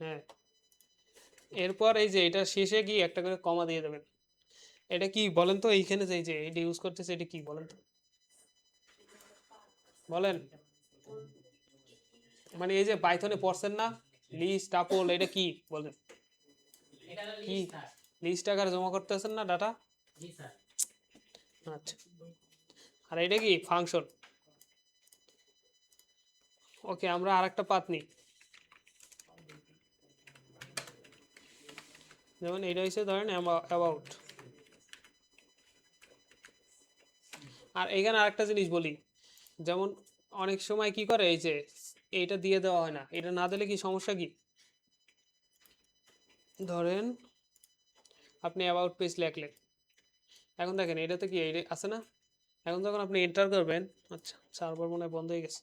হ্যাঁ, এরপর এই যে এটা শেষে কি একটা করে কমা দিয়ে দেবেন। এটা কি বলেন তো, এইখানে যে এই যে এটা ইউজ করতেছে এটা কি বলেন তো, বলেন। মানে এই যে পাইথনে পড়ছেন না লিস্ট টাপল, এটা কি বলেন? এটা হলো কি? List sir. লিস্ট আকারে জমা করতেছেন না ডাটা? জি স্যার। আচ্ছা, আর এটা কি ফাংশন। ওকে, আমরা আরেকটা পাথ নিই, যেমন এটা হচ্ছে ধরেন অ্যাবাউট। আর এখানে আরেকটা জিনিস বলি, যেমন অনেক সময় কি করে এই যে এইটা দিয়ে দেওয়া হয় না, এটা না দিলে কি সমস্যা কি? ধরেন আপনি অ্যাবাউট পেজ লিখলেন, এখন দেখেন এটাতে কি এটা আছে না, এখন যখন আপনি এন্টার করবেন, আচ্ছা সার্ভার মনে হয় বন্ধ হয়ে গেছে।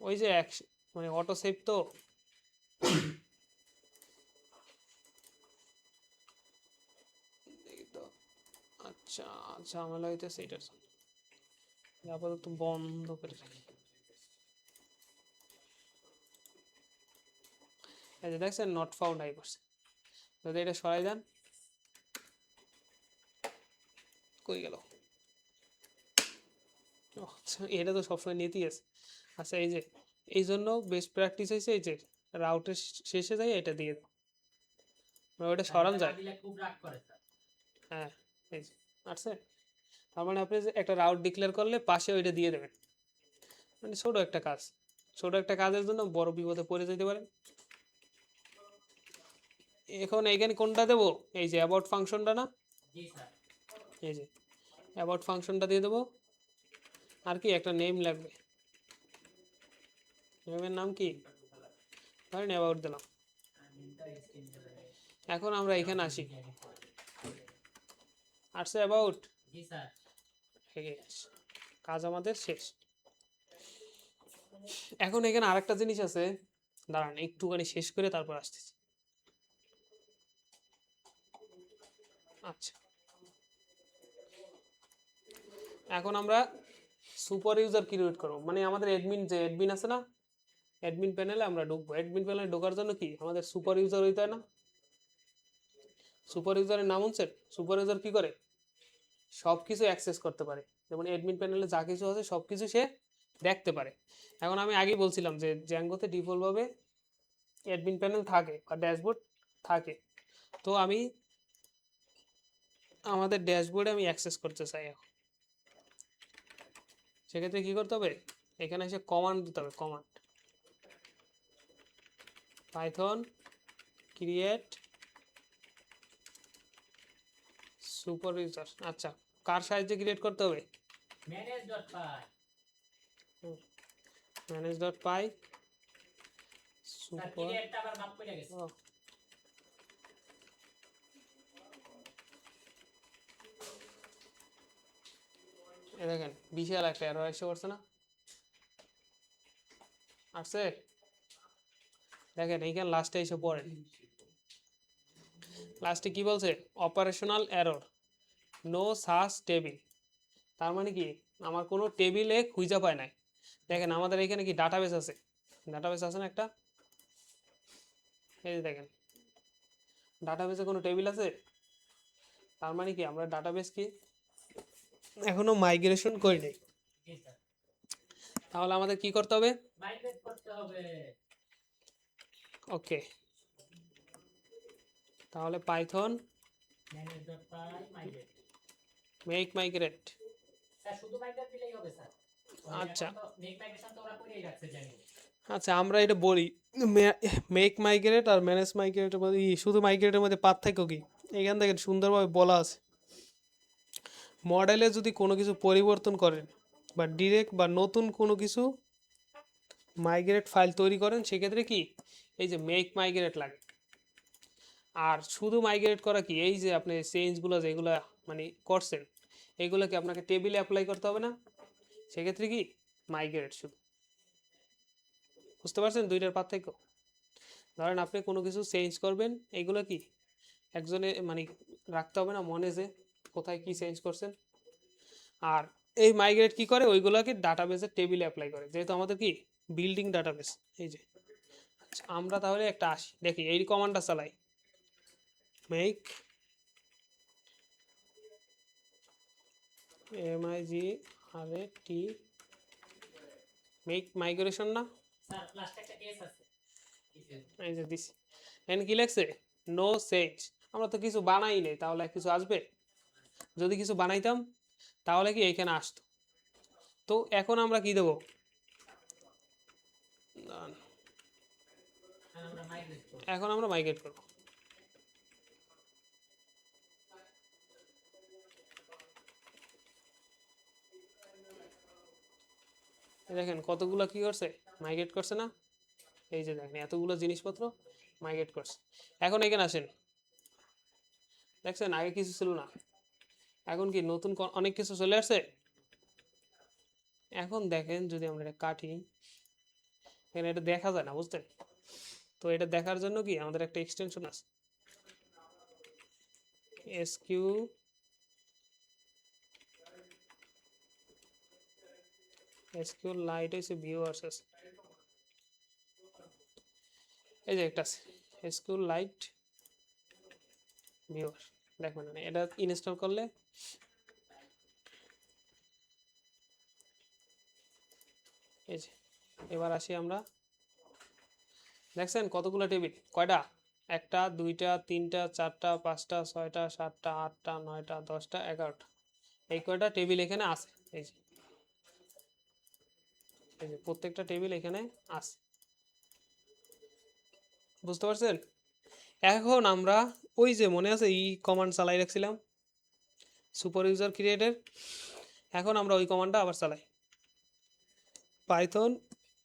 ওই যে মানে অটো সেভ তো, দেখি তো। আচ্ছা ঝামেলা হইতেছে এটার জন্য। আপাতত বন্ধ করে রাখি। এই যে দেখছেন নট ফাউন্ড আই করছে, যদি এটা সরাই দেন, কই গেল? আচ্ছা, এটা তো সবসময় নিতেই আছে। আচ্ছা এই যে এই জন্য বেস্ট প্র্যাকটিস হয়েছে এই যে রাউটের শেষে যাই এটা দিয়ে দাও, মানে ওটা সরান যায়। দিলে খুব রাগ করে স্যার। হ্যাঁ, এই যে আছে। তার মানে আপনি যে একটা রাউট ডিক্লেয়ার করলে পাশে ওইটা দিয়ে দেবেন, মানে ছোট একটা কাজ, ছোট একটা কাজের জন্য বড় বিপদে পড়ে যেতে পারেন। এখন এইখানে কোনটা দেবো? এই যে অ্যাবাউট ফাংশনটা না, জি স্যার। এই যে অ্যাবাউট ফাংশনটা দিয়ে দেবো। আর কি একটা নেম লাগবে, নেমের নাম কি? ধরেন অ্যাবাউট দিলাম। এখন আমরা এখানে আসি, আসছে অ্যাবাউট, জি স্যার। কাজ আমাদের শেষ। এখন এখানে আরেকটা জিনিস আছে, দাঁড়ান একটুখানি শেষ করে তারপর আসতেছি। আচ্ছা, এখন আমরা সুপার ইউজার ক্রিয়েট করবো, মানে আমাদের অ্যাডমিন যে অ্যাডমিন আছে না, অ্যাডমিন প্যানেলে আমরা ঢুকবো। অ্যাডমিন প্যানেলে ঢোকার জন্য কি আমাদের সুপার ইউজার হইতে হয় না? সুপার ইউজারের নাম হচ্ছে, সুপার ইউজার কি করে? সব কিছু অ্যাক্সেস করতে পারে, যেমন অ্যাডমিন প্যানেলে যা কিছু আছে সব কিছু সে দেখতে পারে। এখন আমি আগেই বলছিলাম যে জ্যাঙ্গোতে ডিফল্টভাবে অ্যাডমিন প্যানেল থাকে বা ড্যাশবোর্ড থাকে, তো আমি আমাদের ড্যাশবোর্ডে আমি অ্যাক্সেস করতে চাই। এখন সেক্ষেত্রে কি করতে হবে? এখানে এসে কমান্ড দিতে হবে, command Python create super user. আচ্ছা, কার সাহায্যে ক্রিয়েট করতে হবে? manage.py manage.py sir super. ক্রিয়েটটা আবার মাপ করে গেছে। এ দেখেন বিশাল একটা এরর এসে পড়ছে না, আসছে দেখেন এইখানে লাস্টে এসে পড়ে। লাস্টে কি বলছে, অপারেশনাল এরর, নো সাস টেবিল। তার মানে কি আমার কোনো টেবিলে খুঁজে পায় নাই। দেখেন আমাদের এখানে কি ডাটাবেস আছে, ডাটাবেস আছে না একটা, এই যে দেখেন ডাটাবেসে কোনো টেবিল আছে। তার মানে কি আমরা ডাটাবেস কি এখনো মাইগ্রেশন করি নাই। জি স্যার, তাহলে আমাদের কি করতে হবে, মাইগ্রেট করতে হবে। ওকে, তাহলে Python manage.py migrate। Make migrate. Sir শুধু মাইগ্রেট দিলেই হবে স্যার। আচ্ছা মেক মাইগ্রেশন তো ওরা করেই রাখছে জানি। আচ্ছা, আমরা এটা বলি মেক মাইগ্রেট আর ম্যানেজ মাইগ্রেটের মধ্যে শুধু মাইগ্রেটের মধ্যে পার্থক্য কি, এখান থেকে সুন্দরভাবে বলা আছে। মডেলে যদি কোনো কিছু পরিবর্তন করেন বা ডিরেক্ট বা নতুন কোনো কিছু মাইগ্রেট ফাইল তৈরি করেন, সেক্ষেত্রে কি এই যে মেক মাইগ্রেট লাগে। আর শুধু মাইগ্রেট করা কি, এই যে আপনি চেঞ্জগুলো যেগুলো মানে করছেন এগুলোকে আপনাকে টেবিলে অ্যাপ্লাই করতে হবে না, সেক্ষেত্রে কি মাইগ্রেট শুধু। বুঝতে পারছেন দুইটার পার্থক্য। ধরেন আপনি কোনো কিছু চেঞ্জ করবেন, এইগুলো কি একজনে মানে রাখতে হবে না মনে যে কোথায় কি চেঞ্জ করছেন। আর এই মাইগ্রেট কি করে, ওইগুলোকে ডাটাবেসের টেবিলে অ্যাপ্লাই করে, যেহেতু আমাদের কি বিল্ডিং ডাটাবেস। এই যে আচ্ছা, আমরা তাহলে একটা আসি দেখি এই কমান্ডটা চালাই, মেক MIGRAT, মেক মাইগ্রেশন না, স্যার লাস্টে একটা কেস আছে। এই যে দিছি। এখানে কি লেখছে, নো চেঞ্জ। আমরা তো কিছু বানাই নাই, তাহলে কিছু আসবে? যদি কিছু বানাইতাম তাহলে কি এখানে আসতো। তো এখন আমরা কি দেবো, আর আমরা মাইগ্রেট করব। এখন আমরা মাইগ্রেট করব। এই দেখেন কতগুলো কি করছে, মাইগ্রেট করছে না। এই যে দেখেন এতগুলো জিনিসপত্র মাইগ্রেট করছে। এখন এখানে আসেন, দেখছেন আগে কিছু ছিল না, এখন কি নতুন অনেক কিছু চলে আসছে। এখন দেখেন যদি আমরা এটা কাটি, এখানে এটা দেখা যায় না বুঝতেন। তো এটা দেখার জন্য কি আমাদের একটা এক্সটেনশন আছে, এসকিউ এসকিউ লাইট হইছে ভিউয়ার্স আছে, এই যে একটা আছে এসকিউ লাইট ভিউয়ার। দেখবেন না এটা ইনস্টল করলে এই যে, এবার আসি আমরা, দেখছেন কতগুলো টেবিল, কয়টা, একটা দুইটা তিনটা চারটা পাঁচটা ছয়টা সাতটা আটটা নয়টা 10টা 11টা, এই কয়টা টেবিল এখানে আছে। এই যে এই যে প্রত্যেকটা টেবিল এখানে আছে, বুঝতে পারছেন। এখন আমরা ওই যে মনে আছে এই কমান্ড চালাই রাখছিলাম সুপার ইউজার ক্রিয়েটের, এখন আমরা ওই কমান্ডটা আবার চালাই, python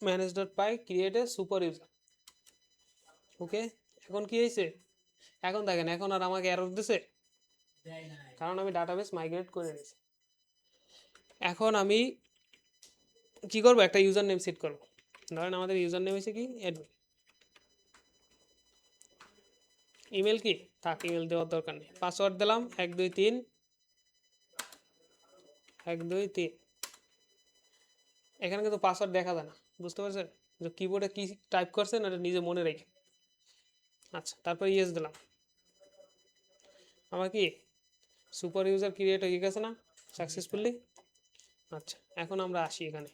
manage.py create a super user. Okay, এখন কি হয়েছে, এখন দেখেন এখন আর আমাকে এরর দিছে, দেয় নাই। কারণ আমি ডাটাবেস মাইগ্রেট করে নিয়েছি। এখন আমি কি করব, একটা ইউজার নেম সেট করব। ধরেন আমাদের ইউজার নেম হয়েছে কি অ্যাডমিন, ইমেল কি থাক, ইমেল দেওয়ার দরকার নেই, পাসওয়ার্ড দিলাম 123 123। এখানে কিন্তু পাসওয়ার্ড দেখা যায় না, বুঝতে পারছেন, যে কিবোর্ডে কি টাইপ করছেন এটা নিজে মনে রেখে। আচ্ছা তারপর ইয়েস দিলাম, আমার কি সুপার ইউজার ক্রিয়েট হয়ে গেছে না সাকসেসফুলি। আচ্ছা এখন আমরা আসি এখানে,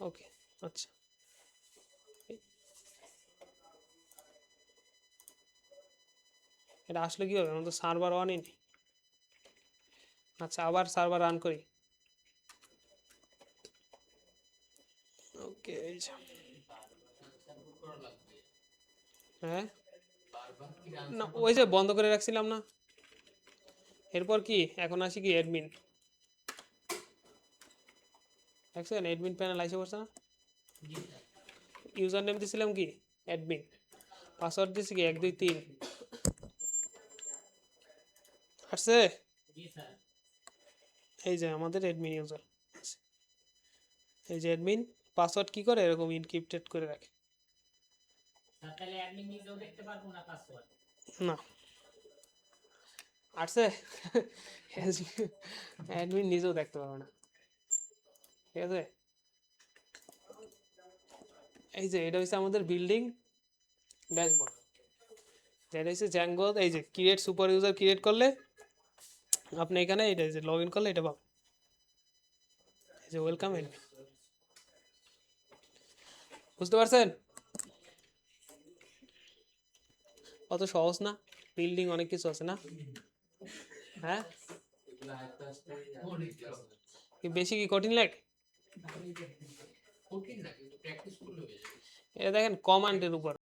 ওকে আচ্ছা এটা আসলে কি হবে, আমার তো সার্ভার অনই নেই। আচ্ছা আবার সার্ভার রান করি, ওকে করা লাগবে হ্যাঁ বারবার কি রান না, ওই যে বন্ধ করে রাখছিলাম না। এরপর কি এখন আসি কি অ্যাডমিন, দেখছেন অ্যাডমিন প্যানেল আইসে পড়ছে না। জি স্যার। ইউজার নেম দিয়েছিলাম কি অ্যাডমিন, পাসওয়ার্ড দিয়েছি কি 123 আসছে। জি স্যার। এই যে আমাদের অ্যাডমিন ইউজার, এই যে অ্যাডমিন পাসওয়ার্ড কি করে এরকম ইনক্রিপ্টেড করে রাখে। তাহলে অ্যাডমিন নিজেও দেখতে পারবো না পাসওয়ার্ড। না আসছে অ্যাডমিন নিজেও দেখতে পারবে না, ঠিক আছে। এই যে এটা হচ্ছে আমাদের বিল্ডিং ড্যাশবোর্ড, যেটা হচ্ছে জ্যাঙ্গো। এই যে ক্রিয়েট সুপার ইউজার ক্রিয়েট করলে আপনি এখানে এটা যে লগ ইন করলে এটা পাবেন, এই যে ওয়েলকাম অ্যাডমিন। বুঝতে পারছেন? অত সহজ না, বিল্ডিং অনেক কিছু আছে না? হ্যাঁ, অনেক কি বেশি কি কঠিন লাগে? কঠিন না, কিন্তু প্র্যাকটিস করলে হয়ে যাবে। এটা দেখেন কমান্ডের উপর